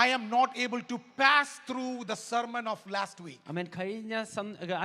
I am not able to pass through the sermon of last week. ആമേൻ. കഴിഞ്ഞ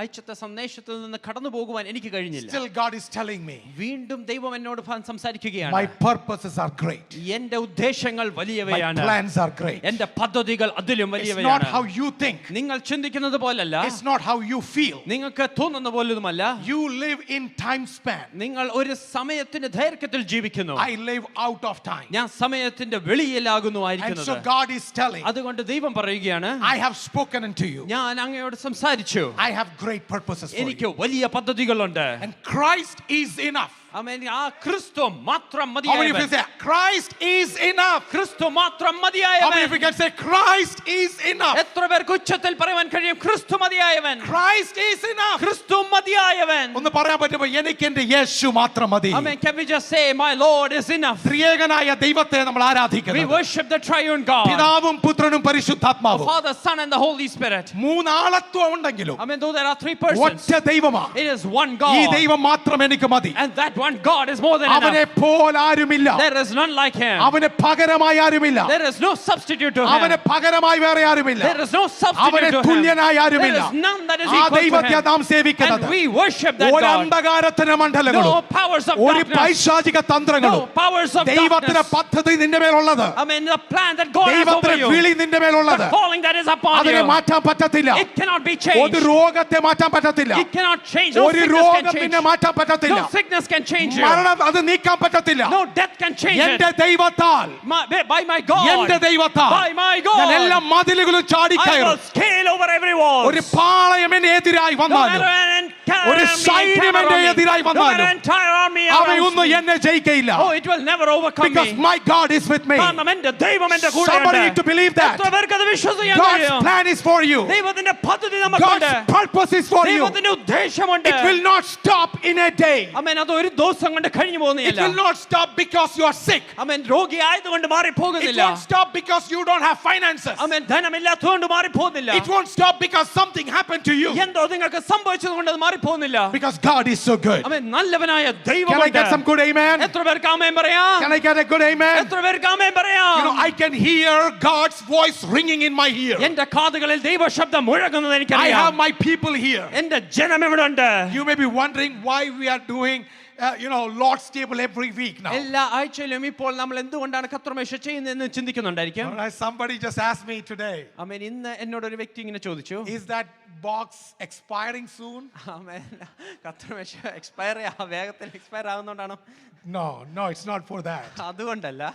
ആഴ്ചത്തെ സന്ദേശത്തിൽ നിന്ന് കടന്നു പോകുവാൻ എനിക്ക് കഴിഞ്ഞില്ല. Still God is telling me. വീണ്ടും ദൈവം എന്നോട് സംസാരിക്കുകയാണ്. My purposes are great. എൻ്റെ ഉദ്ദേശങ്ങൾ വലിയവയാണ്. My plans are great. എൻ്റെ പദ്ധതികൾ അതിലും വലിയവയാണ്. It's not how you think. നിങ്ങൾ ചിന്തിക്കുന്നത് പോലല്ല. It's not how you feel. നിങ്ങൾക്ക് തോന്നുന്ന പോലുമല്ല. You live in time span. നിങ്ങൾ ഒരു സമയത്തിന്റെ ദൈർഘ്യത്തിൽ ജീവിക്കുന്നു. I live out of time. ഞാൻ സമയത്തിന്റെ വെളിയിലാകുന്നു ആയിരിക്കുന്നത്. And so God is telling. അതുകൊണ്ട് ദൈവം പറയുകയാണ്, I have spoken unto you. ഞാൻ അങ്ങയോട് സംസാരിച്ചു. I have great purposes for you. എനിക്ക് വലിയ പദ്ധതികളുണ്ട്. And Christ is enough. ആമേൻ. ആ ക്രിസ്തു മാത്രം How many of you മതിയായവൻ. say Christ is enough? ക്രിസ്തു മാത്രം How many മതിയായവൻ. of you can say Christ is enough? എത്ര പേർക്ക് ഉച്ചത്തിൽ പറയാൻ കഴിയും ക്രിസ്തു മതിയായവൻ? Christ is enough. ക്രിസ്തു മതിയായവൻ. ഒന്ന് പറയാൻ പറ്റുമോ? എനിക്ക് എന്റെ യേശു മാത്രം മതി. Amen. Can we just say my Lord is enough? ത്രിയേകനായ ദൈവത്തെ നമ്മൾ We ആരാധിക്കുന്നു. worship the triune God. പിതാവും പുത്രനും The പരിശുദ്ധാത്മാവും. Father, Son and the Holy Spirit. മൂന്നാളത്വം ഉണ്ടെങ്കിലും Amen. Though there are three persons, ഒറ്റ ദൈവമാണ്. it is one ഈ God. ദൈവം മാത്രം എനിക്ക് മതി. And that one God is more than അവനെ enough. പോൽ ആരുമില്ല. There is none like him. അവന് പകരമായി ആരുമില്ല. There is no substitute to അവന് him. പകരമായി വേറെ ആരുമില്ല. There is no substitute അവന് to him. തുല്യനായി ആരുമില്ല. There is none that is ആ equal to ദൈവത്തെ him. നാം സേവിക്കുന്നത്. And we worship that ഒരു God. അന്ധകാരത്തിന് മണ്ഡലങ്ങളും No powers of ഒരു darkness. പൈശാചിക തന്ത്രങ്ങളും No powers of ദൈവത്തിന്റെ darkness. പദ്ധതി നിന്റെ മേലുള്ളത്. I mean, the plan that God has over ദൈവത്തിന്റെ you. വിളി നിന്റെ മേലുള്ളത്. The calling that is upon അതിനെ you. മാറ്റാൻ പറ്റത്തില്ല. It cannot be ഒരു changed. രോഗത്തെ മാറ്റാൻ പറ്റത്തില്ല. It cannot change. No ഒരു sickness രോഗം can change. പിന്നെ മാറ്റാൻ പറ്റത്തില്ല. No sickness can change you. മരണം അത് നീക്കാൻ പറ്റത്തില്ല. No death can change എന്റെ it. ദൈവത്താൽ By my God. എന്റെ ദൈവത്താൽ By my God. ഞാൻ എല്ലാ മതിലുകളും I ചാടിക്കയറും. will scale over every wall. ഒരു പാളയം എന്നെ എതിരായി No വന്നാലും matter an entire ഒരു army സൈന്യം encamp എന്റെ around me. എതിരായി No matter വന്നാലും an entire army അവയൊന്നും around me. എന്നെ ജയിക്കയില്ല. Oh, it will never overcome Because me. my God is with me. കാരണം എന്റെ ദൈവം എന്റെ കൂടെയുണ്ട്. Somebody need to believe that. എത്ര പേർക്ക് അത് വിശ്വസിക്കാൻ God's കഴിയും? plan is for you. ദൈവത്തിന്റെ പദ്ധതി നമുക്കുണ്ട്. God's purpose is for you. ദൈവത്തിന്റെ ഉദ്ദേശമുണ്ട്. It will not stop in a day. ആമേൻ. അത് ഒരു ദിവസം കൊണ്ട് കഴിഞ്ഞു It പോകുന്നില്ല. will not stop because you are sick. ആമേൻ. രോഗിയായതുകൊണ്ട് മാറി It പോകുന്നില്ല. won't stop because you don't have finances. ആമേൻ. ധനമില്ലാത്തതുകൊണ്ട് മാറി പോകുന്നില്ല. It won't stop because something happened to you. എന്തോ നിങ്ങൾക്ക് സംഭവിച്ചതുകൊണ്ട് അത് മാറി പോകുന്നില്ല. Because God is so good. ആമേൻ. നല്ലവനായ Can I ദൈവമുണ്ട്. get some good amen? എത്ര പേർക്ക് ആമേൻ പറയാം? Can I get a good amen? എത്ര പേർക്ക് ആമേൻ പറയാം? You know, I can hear God's voice ringing in my ear. എന്റെ കാതുകളിൽ ദൈവശബ്ദം മുഴങ്ങുന്നത് I എനിക്കറിയാം. have my people here. എന്റെ ജനം ഇവിടെ ഉണ്ട്. You may be wondering why we are doing Lord's table every week now. എല്ലാ ആഴ്ചയിലും ഇപ്പോൾ നമ്മൾ എന്തുകൊണ്ടാണ് കർത്തൃമേശ ചെയ്യുന്നതെന്ന് ചിന്തിക്കുന്നുണ്ടായിരിക്കും. All right, somebody just asked me today, ആമേൻ. ഇന്ന് എന്നോട് ഒരു വ്യക്തി ഇങ്ങനെ ചോദിച്ചു, is that box expiring soon? ആമേൻ, കർത്തൃമേശ വേഗത്തിൽ expire ആകുന്നോണ്ടാണോ? No, it's not for that. അതുകൊണ്ടല്ല.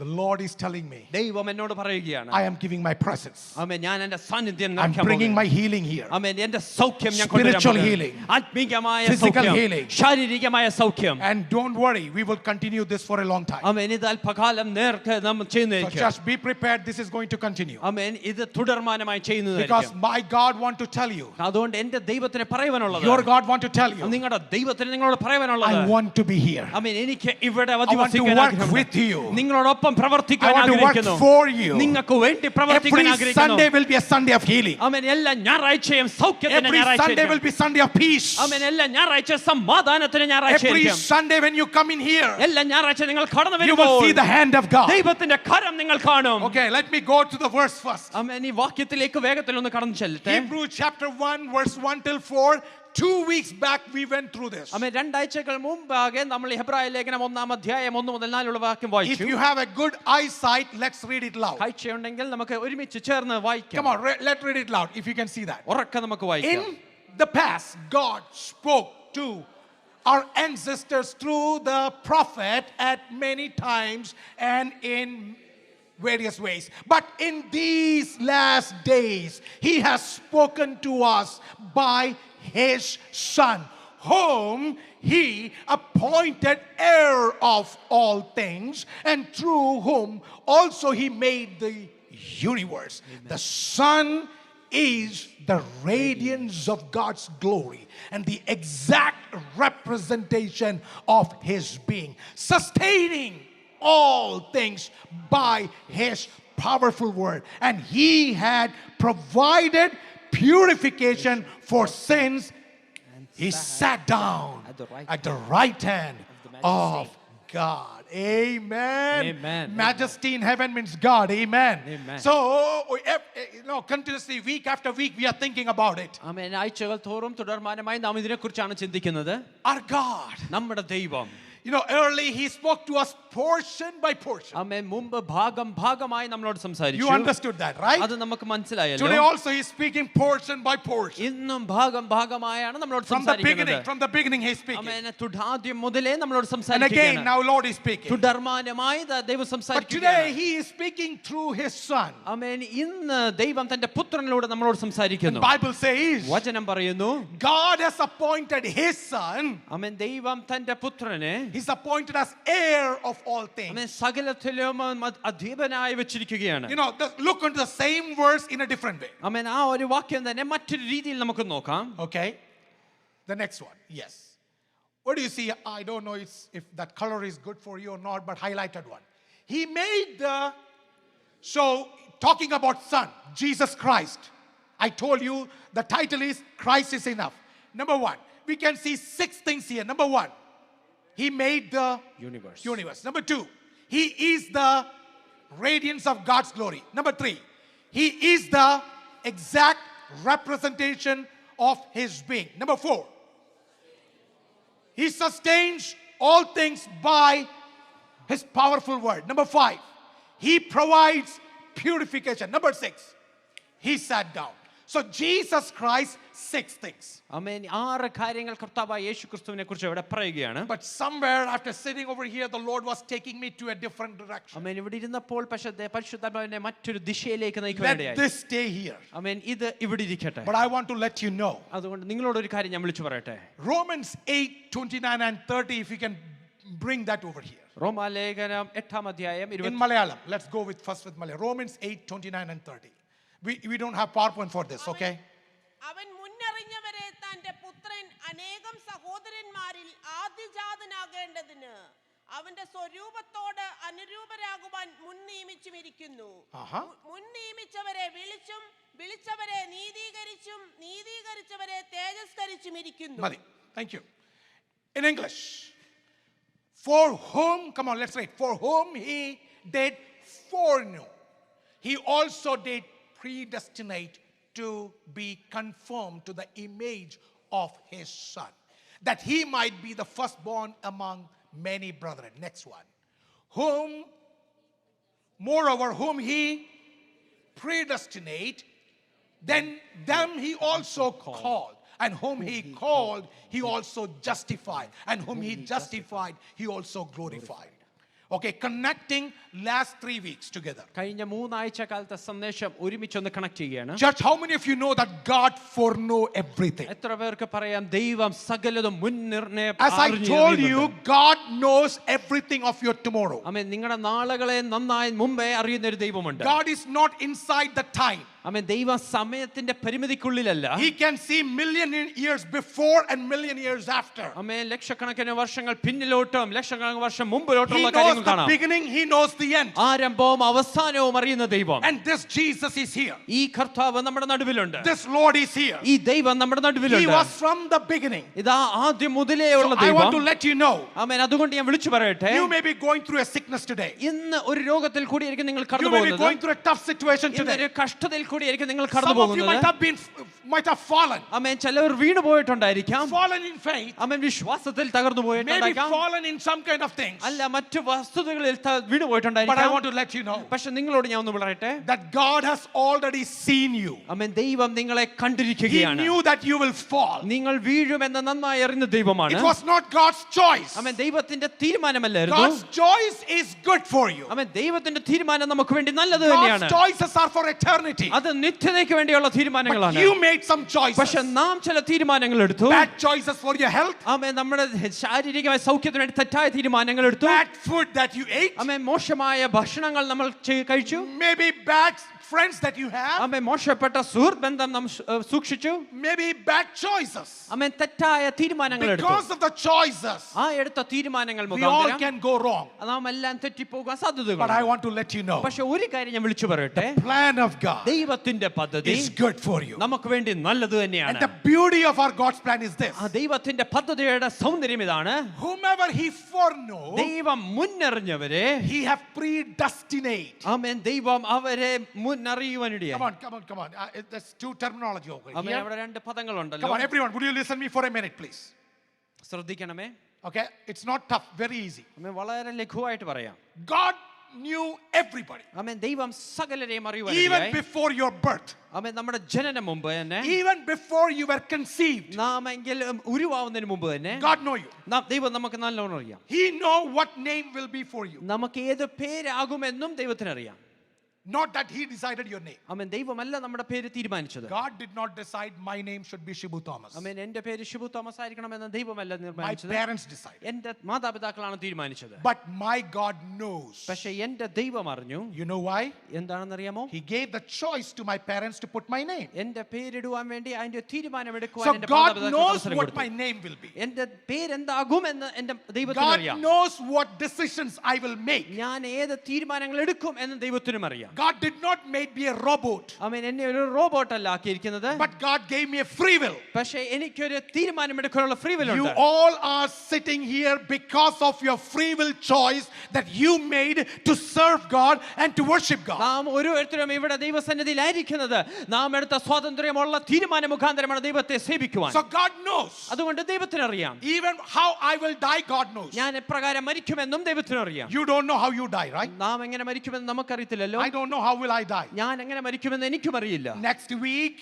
The Lord is telling me, ദൈവം എന്നോട് പറയുകയാണ്, I am giving my presence. ആമേൻ, ഞാൻ എൻ്റെ സാന്നിധ്യം I'm bringing my healing here. ആമേൻ, എൻ്റെ സൗഖ്യം ഞാൻ Spiritual കൊണ്ടുവരാൻ healing. ആത്മീകമായ Physical സൗഖ്യം, healing. ശാരീരികമായ സൗഖ്യം. And don't worry, we will continue this for a long time. ആമേൻ, ഇത് അല്പകാലം നേർക്ക് നമ്മൾ So ചെയ്യുന്നതായിരിക്കും. just be prepared, this is going to continue. ആമേൻ, ഇത് തുടർമാനമായി Because ചെയ്യുന്നതായിരിക്കും. my God want to tell you, അതുകൊണ്ട് എൻ്റെ ദൈവത്തിന് പറയുവാനുള്ളത്, your God want to tell you, നിങ്ങളുടെ ദൈവത്തിന് നിങ്ങളോട് പറയുവാനുള്ളത്, I want to be here. ആമേൻ, എനിക്ക് ഇവിടെ I want to അധിവസിക്കാൻ work ആഗ്രഹമുണ്ട്. with you. നിങ്ങളോടൊപ്പം പ്രവർത്തിക്കാൻ I want to work ആഗ്രഹിക്കുന്നു. for you. നിങ്ങൾക്ക് വേണ്ടി പ്രവർത്തിക്കാൻ Every ആഗ്രഹിക്കുന്നു. Sunday will be a Sunday of healing. ആമേൻ, എല്ലാ ഞായറാഴ്ചയും സൗഖ്യത്തിന് Every Sunday will ഞായറാഴ്ച. be Sunday of peace. ആമേൻ, എല്ലാ ഞായറാഴ്ച സമാധാനത്തിന് Every ഞായറാഴ്ച. Sunday when you come in here, എല്ലാ ഞായറാഴ്ച നിങ്ങൾ കടന്നു you will see വരുമ്പോൾ the hand of God. ദൈവത്തിന്റെ കരം നിങ്ങൾ കാണും. Okay, let me go to the verse first. ആമേൻ, ഈ വാക്യത്തിലേക്ക് വേഗത്തിൽ ഒന്ന് കടന്നു ചെല്ലട്ടെ. Hebrews chapter 1 verse 1 till 4. 2 weeks back we went through this. ആമേൻ, രണ്ടാഴ്ചകൾ മുമ്പാകെ നമ്മൾ ഹെബ്രായ ലേഖനം 1 അധ്യായം 1 മുതൽ 4 ഉള്ള വാക്യം If വായിച്ചു. you have a good eyesight, let's read it loud. കാഴ്ചയുണ്ടെങ്കിൽ നമുക്ക് ഒരുമിച്ച് ചേർന്ന് വായിക്കാം. Come on, let's read it loud if you can see that. ഉറക്കെ നമുക്ക് വായിക്കാം. In the past, God spoke to our ancestors through the prophet at many times and in various ways. But in these last days, He has spoken to us by His Son, whom He appointed heir of all things, and through whom also He made the universe. Amen. The Son is the radiance of God's glory and the exact representation of His being, sustaining all things by His powerful word. And He had provided purification for sins. He sat down at the right hand of God. Amen. Amen. Majesty in heaven means God. Amen. Amen. So, continuously, week after week, we are thinking about it. ആമേൻ. ആഴ്ചകൾ തോറും തുടർമാനമായി നാം ഇതിനെക്കുറിച്ചാണ് ചിന്തിക്കുന്നത്. Our God. നമ്മുടെ ദൈവം. Early he spoke to us portion by portion. ആമേൻ. മുമ്പ് ഭാഗമായി നമ്മളോട് സംസാരിച്ചു. You understood that, right? അത് നമുക്ക് മനസ്സിലായല്ലോ. Today also he is speaking portion by portion. ഇന്നും ഭാഗമായാണ് നമ്മളോട് From the സംസാരിക്കുന്നത്. beginning he is speaking. ആമേൻ. ആദ്യം മുതലേ നമ്മളോട് And സംസാരിക്കുകയാണ്. again, now Lord is speaking. തുടർമാനമായി ദൈവം But സംസാരിക്കുകയാണ്. today he is speaking through his son. ആമേൻ. ഇന്ന് ദൈവം തന്റെ പുത്രനിലൂടെ നമ്മളോട് The സംസാരിക്കുന്നു. Bible says വചനം പറയുന്നു, God has appointed his son. ആമേൻ. ദൈവം തന്റെ പുത്രനെ He's appointed as heir of all things. ആമേൻ സകലത്തിലും അധീപനായി വെച്ചിരിക്കുകയാണ്. Look into the same verse in a different way. ആമേൻ. ആ ഒരു വാക്യം തന്നെ മറ്റൊരു രീതിയിൽ നമുക്ക് നോക്കാം. Okay. The next one. Yes. What do you see? I don't know if that color is good for you or not, but highlighted one. He made talking about son, Jesus Christ. I told you the title is Christ is enough. Number one, we can see 6 things here. Number one, he made the universe. Number two, he is the radiance of God's glory. Number 3, he is the exact representation of his being. Number 4, he sustains all things by his powerful word. Number 5, he provides purification. Number 6, he sat down. So Jesus Christ, 6 things. ആമേൻ. 6 കാര്യങ്ങൾ കർത്താവായ യേശുക്രിസ്തുവിനെ കുറിച്ച് ഇവിടെ പറയുകയാണ്. But somewhere after sitting over here, the Lord was taking me to a different direction. ആമേൻ. ഇവിടെ ഇരുന്നപ്പോൾ പരിശുദ്ധാത്മാവിനെ മറ്റൊരു ദിശയിലേക്ക് Let നയിക്കുകയാണ്. this stay here. ആമേൻ. ഇത് ഇവിടെ ഇരിക്കട്ടെ. But I want to let you know. അതുകൊണ്ട് നിങ്ങളോട് ഒരു കാര്യം ഞാൻ വിളിച്ചു പറയട്ടെ. Romans 8:29 and 30, if you can bring that over here. റോമാലേഖനം 8-ാം അധ്യായം In Malayalam, let's go first with Malayalam. Romans 8:29 and 30. We don't have PowerPoint for this, okay? അവൻ മുന്നറിഞ്ഞവരെ തന്റെ പുത്രൻ അനേകം സഹോദരന്മാരിൽ ആദ്യജാതനാകേണ്ടതിന് അവന്റെ സ്വരൂപത്തോട് അനുരൂപരാകുവാൻ മുൻ നിയമിച്ചുമിരിക്കുന്നു. മുൻ നിയമിച്ചവരെ വിളിച്ചവരെ നീതീകരിച്ചവരെ തേജസ്കരിച്ചുമിരിക്കുന്നു. Thank you. In English, for whom, come on, let's read. For whom he did foreknow, he also did predestinate to be conformed to the image of his son, that he might be the firstborn among many brethren. Next one. Moreover, whom he predestinate, then them he also called. And whom he called, he also justified. And whom he justified, he also glorified. Okay, connecting last 3 weeks together. കഴിഞ്ഞ 3 ആഴ്ച കാലത്തെ സന്ദേശം ഒരുമിച്ചൊന്ന് connect ചെയ്യുകയാണ്. Church, how many of you know that God foreknow everything? എത്ര പേർക്ക് പറയാം ദൈവം സകലതും മുൻനിർണയം As I told you, God knows everything of your tomorrow. ആമേൻ. നിങ്ങളുടെ നാളുകളെ നന്നായി മുമ്പേ അറിയുന്ന ഒരു ദൈവമുണ്ട്. God is not inside the time. ആമേൻ. ദൈവം സമയത്തിന്റെ പരിമിതിക്കുള്ളിലല്ല. He can see million years before and million years after. ആമേൻ. ലക്ഷക്കണക്കിന് വർഷങ്ങൾ പിന്നിലോട്ടും ലക്ഷക്കണക്കിന് വർഷം മുമ്പിലോട്ടുള്ള He knows കാര്യങ്ങൾ the കാണാം. beginning, he knows the end. ആരംഭവും അവസാനവും അറിയുന്ന ദൈവം. And this Jesus is here. ഈ കർത്താവ് നമ്മുടെ നടുവിലുണ്ട്. This Lord is here. ഈ ദൈവം നമ്മുടെ He നടുവിലുണ്ട്. was from the beginning. ഇതാ ആദ്യം മുതലേ ഉള്ള I want to ദൈവം. let you know. ആമേൻ. അതുകൊണ്ട് ഞാൻ വിളിച്ചു പറയട്ടെ. You may be going through a sickness today. ഇന്ന് ഒരു രോഗത്തിൽ കൂടിയായിരിക്കും നിങ്ങൾ You കടന്നു may be പോകുന്നത്. going through a tough situation ഇന്ന് today. ഒരു കഷ്ടതയിൽ കൂടിയായിരിക്കും നിങ്ങൾ കടന്നു Some of you might have fallen. ആമേൻ. ചിലർ വീണു പോയിട്ടുണ്ടായിരിക്കാം. Fallen in faith. ആമേൻ. വിശ്വാസത്തിൽ തകർന്നു Maybe പോയിട്ടുണ്ടായിരിക്കാം. fallen in some kind of things. അല്ല മറ്റു വസ്തുതകളിൽ വീണു But I പോയിട്ടുണ്ടായിരിക്കാം. want to let you know പക്ഷെ നിങ്ങളോട് ഞാൻ ഒന്ന് പറയട്ടെ. that God has already seen you. ആമേൻ. ദൈവം നിങ്ങളെ He കണ്ടിരിക്കുകയാണ്. knew that you will fall. നിങ്ങൾ വീഴുമെന്ന് നന്നായി അറിയുന്ന ദൈവമാണ്. It was not God's choice. ആമേൻ. ദൈവത്തിന്റെ തീരുമാനമല്ലായിരുന്നു. God's choice is good for you. ആമേൻ. ദൈവത്തിന്റെ തീരുമാനം നമുക്ക് വേണ്ടി നല്ലത് God's തന്നെയാണ്. choices are for eternity. അത് നിത്യതയ്ക്ക് വേണ്ടിയുള്ള But തീരുമാനങ്ങളാണ്. you made some choices. പക്ഷെ നാം ചില തീരുമാനങ്ങൾ എടുത്തു. Bad choices for your health. ആമേൻ. നമ്മുടെ ശാരീരികമായ സൗഖ്യത്തിന് വേണ്ടി തെറ്റായ തീരുമാനങ്ങൾ എടുത്തു. Bad food that you ate. ആമേൻ. മോശമായ ഭക്ഷണങ്ങൾ നമ്മൾ കഴിച്ചു. Maybe bad friends that you have. ആമേൻ. മോശപ്പെട്ട സുഹൃത്ത് ബന്ധം നാം സൂക്ഷിച്ചു. Maybe bad choices. ആമേൻ. തെറ്റായ തീരുമാനങ്ങൾ എടുത്തു. Because of the choices, ആ എടുത്ത തീരുമാനങ്ങൾ we all മുഖാന്തരം can go wrong. നാം എല്ലാം തെറ്റിപ്പോകാൻ But I സാധ്യതകളുണ്ട്. want to let you know, പക്ഷെ ഒരു കാര്യം ഞാൻ വിളിച്ചു പറയട്ടെ. plan of God ദൈവ ദൈവത്തിന്റെ പദ്ധതി is good for you. നമുക്ക് വേണ്ടി നല്ലത് And തന്നെയാണ്. the beauty of our God's plan is this. ആ ദൈവത്തിന്റെ പദ്ധതിയുടെ സൗന്ദര്യം ഇതാണ്. Whomever he foreknow, ദൈവം മുന്നറിഞ്ഞവരെ he have predestinate. ആമേൻ ദൈവം അവരെ മുന്നറിയുവാനിടയായി. Come on. There's two terminology over amen here. അവിടെ രണ്ട് പദങ്ങളുണ്ടല്ലോ. Come on, everyone. Would you listen me for a minute, please? ശ്രദ്ധിക്കണമേ. Okay? It's not tough. Very easy. ആമേൻ വളരെ ലഘുവായിട്ട് പറയാം. God knew everybody. ആമേൻ ദൈവം സകലരെയും Even അറിയുവാനിടയായി. before your birth. ആമേൻ നമ്മുടെ ജനനം മുമ്പ് തന്നെ, Even before you were conceived. നാം എങ്കിൽ ഉരുവാവുന്നതിന് മുമ്പ് തന്നെ God know you. ദൈവം നമുക്ക് നല്ലോണം അറിയാം. He know what name will be for you. നമുക്ക് ഏത് പേരാകുമെന്നും ദൈവത്തിന് അറിയാം. Not that he decided your name. ആമേൻ ദൈവമല്ല നമ്മുടെ പേര് തീരുമാനിച്ചത്. God did not decide my name should be Shibu Thomas. ആമേൻ എൻ്റെ പേര് ഷിബു തോമസ് ആയിരിക്കണമെന്ന് ദൈവമല്ല My തീരുമാനിച്ചത്. parents decided. എൻ്റെ മാതാപിതാക്കളാണ് തീരുമാനിച്ചത്. But my God knows. പക്ഷേ എൻ്റെ ദൈവം അറിഞ്ഞു. You know why? എന്താണെന്നറിയാമോ? He gave the choice to my parents to put my name. എൻ്റെ പേരിടുവാൻ വേണ്ടി അതിന്റെ തീരുമാനം So എടുക്കുവാൻ എൻ്റെ God മാതാപിതാക്കൾക്ക് knows അവസരം what കൊടുത്തു. my name will be. എൻ്റെ പേരെന്താകുമെന്ന് എൻ്റെ ദൈവത്തിന് God അറിയാം. knows what decisions I will make. ഞാൻ ഏത് തീരുമാനങ്ങൾ എടുക്കും എന്ന് ദൈവത്തിനും അറിയാം. God did not make me a robot. ആമേൻ എന്നെ ഒരു റോബോട്ട് അല്ല ആക്കിയിരിക്കുന്നത്. But God gave me a free will. പക്ഷേ എനിക്കൊരു തീരുമാനമെടുക്കാനുള്ള ഫ്രീ വിൽ You ഉണ്ട്. all are sitting here because of your free will choice that you made to serve God and to worship God. നാം ഓരോരുത്തരും ഇവിടെ ദൈവസന്നിധിയിലായിരിക്കുന്നത് നാം എടുത്ത സ്വാതന്ത്ര്യമുള്ള തീരുമാന മുഖാന്തരമാണ് ദൈവത്തെ സേവിക്കുവാൻ. So God knows. അതുകൊണ്ട് ദൈവത്തിന് അറിയാം. Even how I will die, God knows. ഞാൻ എപ്രകാരം മരിക്കുമെന്നും ദൈവത്തിന് അറിയാം. You don't know how you die, right? നാം എങ്ങനെ മരിക്കുമെന്ന് നമുക്കറിയത്തില്ലല്ലോ. I don't know how will I die. ഞാൻ എങ്ങനെ മരിക്കുമെന്ന് എനിക്കും അറിയില്ല. Next week,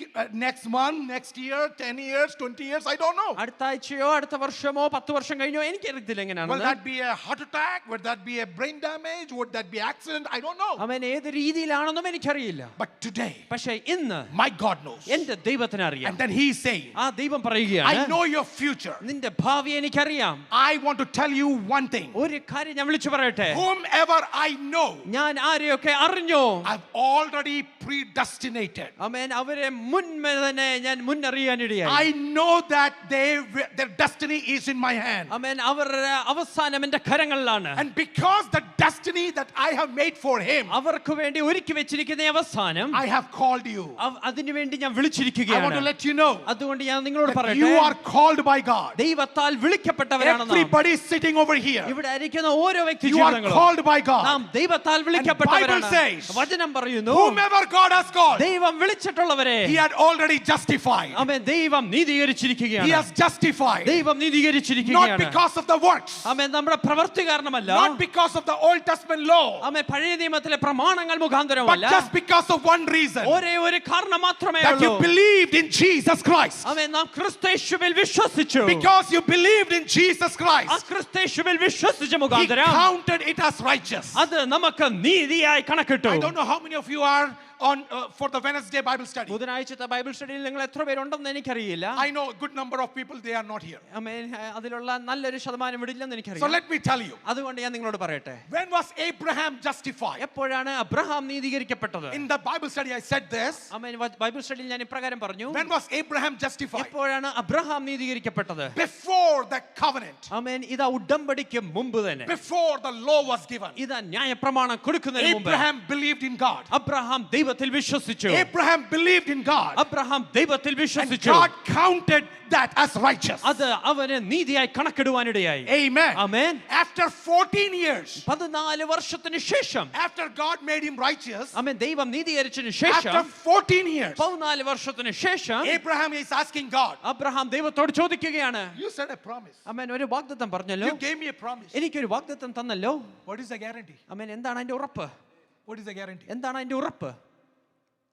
next month, next year, 10 years, 20 years, I don't know. അടുത്ത ആഴ്ചയോ അടുത്ത വർഷമോ 10 വർഷം കഴിഞ്ഞോ എനിക്കറിയത്തില്ല Will എങ്ങനെയാണെന്ന്. that be a heart attack? Would that be a brain damage? Would that be accident? I don't know. അവൻ ഏത് രീതിയിലാണെന്നും എനിക്കറിയില്ല. But today, പക്ഷേ ഇന്ന് my God knows. എന്റെ ദൈവത്തിന് അറിയാം. And then he is saying, ആ ദൈവം പറയുകയാണ്, I know your future. നിന്റെ ഭാവി എനിക്കറിയാം. I want to tell you one thing. ഒരു കാര്യം ഞാൻ വിളിച്ചു പറയട്ടെ. Whomever I know, ഞാൻ ആരെയൊക്കെ അറിഞ്ഞോ I've already predestinated. ആമേൻ അവരെ മുൻപേ തന്നെ ഞാൻ മുന്നറിയാനിടയായി. I know that their destiny is in my hand. ആമേൻ അവരുടെ അവസാനം എൻ്റെ കരങ്ങളിലാണ്. And because the destiny that I have made for him, അവർക്ക് വേണ്ടി ഒരുക്കി വെച്ചിരിക്കുന്ന ഈ അവസാനം I have called you. അതിനു വേണ്ടി ഞാൻ I want to വിളിച്ചിരിക്കുകയാണ്. let you know അതുകൊണ്ട് ഞാൻ നിങ്ങളോട് that പറയട്ടെ, you are called by God. ദൈവത്താൽ വിളിക്കപ്പെട്ടവരാണ് നാം. Everybody sitting over here, ഇവിടെ ഇരിക്കുന്ന ഓരോ വ്യക്തി you are ജീവിതങ്ങളും called by God. നാം ദൈവത്താൽ വിളിക്കപ്പെട്ടവരാണ്. Bible says, വചനം പറയുന്നു, Whomever God has called, ദൈവം വിളിച്ചിട്ടുള്ളവരെ he had already justified. ആമേൻ ദൈവം He നീതീകരിച്ചിരിക്കുകയാണ്. has justified. ദൈവം Not നീതീകരിച്ചിരിക്കുകയാണ്. because of the works, ആമേൻ നമ്മുടെ പ്രവൃത്തി കാരണമല്ല, not because of the Old Testament law, ആമേൻ പഴയ നിയമത്തിലെ പ്രമാണങ്ങൾ but മുഖാന്തരമല്ല, just because of one reason, ഒരേ ഒരു കാരണം മാത്രമേ that ഉള്ളൂ. you believed in Jesus Christ. ആമേൻ നാം ക്രിസ്തുയേശുവിൽ വിശ്വസിച്ചു. Because you believed in Jesus ആ Christ, ക്രിസ്തുയേശുവിൽ വിശ്വസിച്ച he മുഖാന്തരം counted it as righteous. അത് നമുക്ക് നീതിയായി കണക്കിട്ടു. I don't know how many of you are on for the Wednesday Bible study. ബുധനാഴ്ചത്തെ ബൈബിൾ സ്റ്റഡിയിൽ നിങ്ങൾ എത്ര പേരുണ്ടെന്ന് എനിക്കറിയില്ല. I know a good number of people, they are not here. ആമേൻ അതിലുള്ള നല്ലൊരു ശതമാനം ഇവിടില്ലെന്ന് So എനിക്കറിയാം. let me tell you, അതുകൊണ്ട് ഞാൻ നിങ്ങളോട് പറയട്ടെ, when was Abraham justified? എപ്പോഴാണ് അബ്രഹാം നീതീകരിക്കപ്പെട്ടത്? In the Bible study I said this. Amen Bible സ്റ്റഡിയിൽ ഞാൻ ഇപ്രകാരം പറഞ്ഞു, When was Abraham justified? എപ്പോഴാണ് അബ്രഹാം നീതീകരിക്കപ്പെട്ടത്? Before the covenant, ആമേൻ ഇതാ ഉടമ്പടിക്ക് മുമ്പ് തന്നെ, before the law was given. ഇതാ ന്യായപ്രമാണം കൊടുക്കുന്നതിന് മുമ്പ് Abraham believed in God. Abraham ദൈവത്തിൽ വിശ്വസിച്ചു. Abraham believed in God. Abraham ദൈവത്തിൽ And വിശ്വസിച്ചു. God counted that as righteous. അത് അവന് നീതിയായി കണക്കിടുവാനിടയായി. Amen. ആമേൻ. After 14 years, 14 വർഷത്തിന് ശേഷം, after God made him righteous, ആമേൻ ദൈവം നീതീകരിച്ചതിന് after ശേഷം, 14 years, 14 വർഷത്തിന് ശേഷം Abraham is asking God, Abraham ദൈവത്തോട് ചോദിക്കുകയാണ്. you said a promise. ആമേൻ ഒരു വാഗ്ദത്തം പറഞ്ഞല്ലോ, You gave me a promise. എനിക്കൊരു വാഗ്ദത്തം തന്നല്ലോ. What is the guarantee? ആമേൻ എന്താണ് അതിന്റെ ഉറപ്പ്? What is the guarantee? എന്താണ് അതിന്റെ ഉറപ്പ്?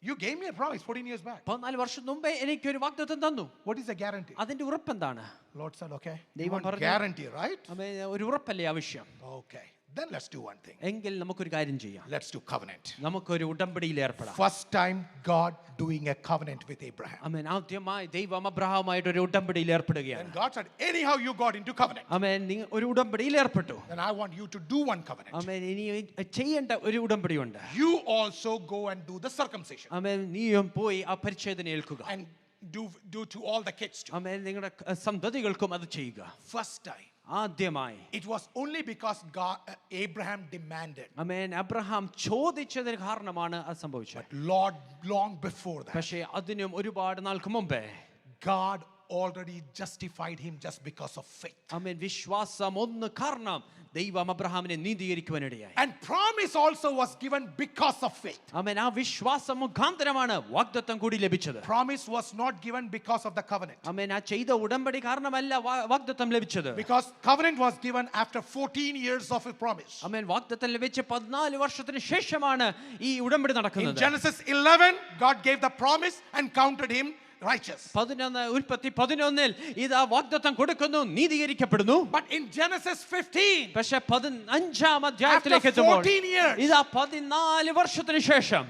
You gave me a promise 14 years back. 14 വർഷം മുമ്പേ എനിക്കൊരു വാഗ്ദത്തം തന്നു. What is the guarantee? അതിന്റെ ഉറപ്പ് എന്താണ്? Lord said, okay. You ദൈവം want പറഞ്ഞു, guarantee, right? ആമേൻ ഒരു ഉറപ്പല്ലേ ആവശ്യം? Okay. Then let's do one thing. എങ്കിൽ നമുക്കൊരു കാര്യം ചെയ്യാം. Let's do covenant. നമുക്കൊരു ഉടമ്പടിയിൽ ഏർപ്പെടാം. First time God doing a covenant with Abraham. ആമേൻ ആദ്യമായി ദൈവം അബ്രഹാമായിട്ട് ഒരു ഉടമ്പടിയിൽ ഏർപ്പെടുകയാണ്. And God said, anyhow you got into covenant. ആമേൻ നിങ്ങൾ ഒരു ഉടമ്പടിയിൽ ഏർപ്പെട്ടു. Then I want you to do one covenant. ആമേൻ ഇനി ചെയ്യേണ്ട ഒരു ഉടമ്പടിയുണ്ട്. You also go and do the circumcision. ആമേൻ നീയും പോയി ആ പരിച്ഛേദന ഏൽക്കുക. And do to all the kids too. ആമേൻ നിങ്ങളുടെ സന്തതികൾക്കും അത് ചെയ്യുക. First time. ആദ്യമായി it was only because Abraham demanded. Amen Abraham ചോദിച്ചതിന് കാരണമാണ് അത് സംഭവിച്ചത്. But Lord, long before that, പക്ഷേ അതിനും ഒരുപാട് നാൾക്ക് മുമ്പേ God already justified him just because of faith. ആമേൻ വിശ്വാസം ഒന്ന് കാരണം ദൈവം അബ്രഹാമിനെ നീതീകരിക്കുവാനിടയായി. And promise also was given because of faith. ആമേൻ ആ വിശ്വാസം മുഖാന്തരമാണ് വാഗ്ദത്തം കൂടി ലഭിച്ചത്. Promise was not given because of the covenant. ആമേൻ ആ ചെയ്ത ഉടമ്പടി കാരണമല്ല വാഗ്ദത്തം ലഭിച്ചത്. Because covenant was given after 14 years of a promise. ആമേൻ വാഗ്ദത്തം ലഭിച്ച 14 വർഷത്തിന് ശേഷമാണ് ഈ ഉടമ്പടി In നടക്കുന്നത്. Genesis 11, God gave the promise and counted him righteous. 11 ഉൽപ്പത്തി 11 ഇതാ വാഗ്ദത്തം കൊടുക്കുന്നു, നീതീകരിക്കപ്പെടുന്നു. But in Genesis 15, പക്ഷേ 15 അധ്യായത്തിലേക്ക് after എത്തുമ്പോൾ 14 years, ഇതാ 14 വർഷത്തിന് ശേഷം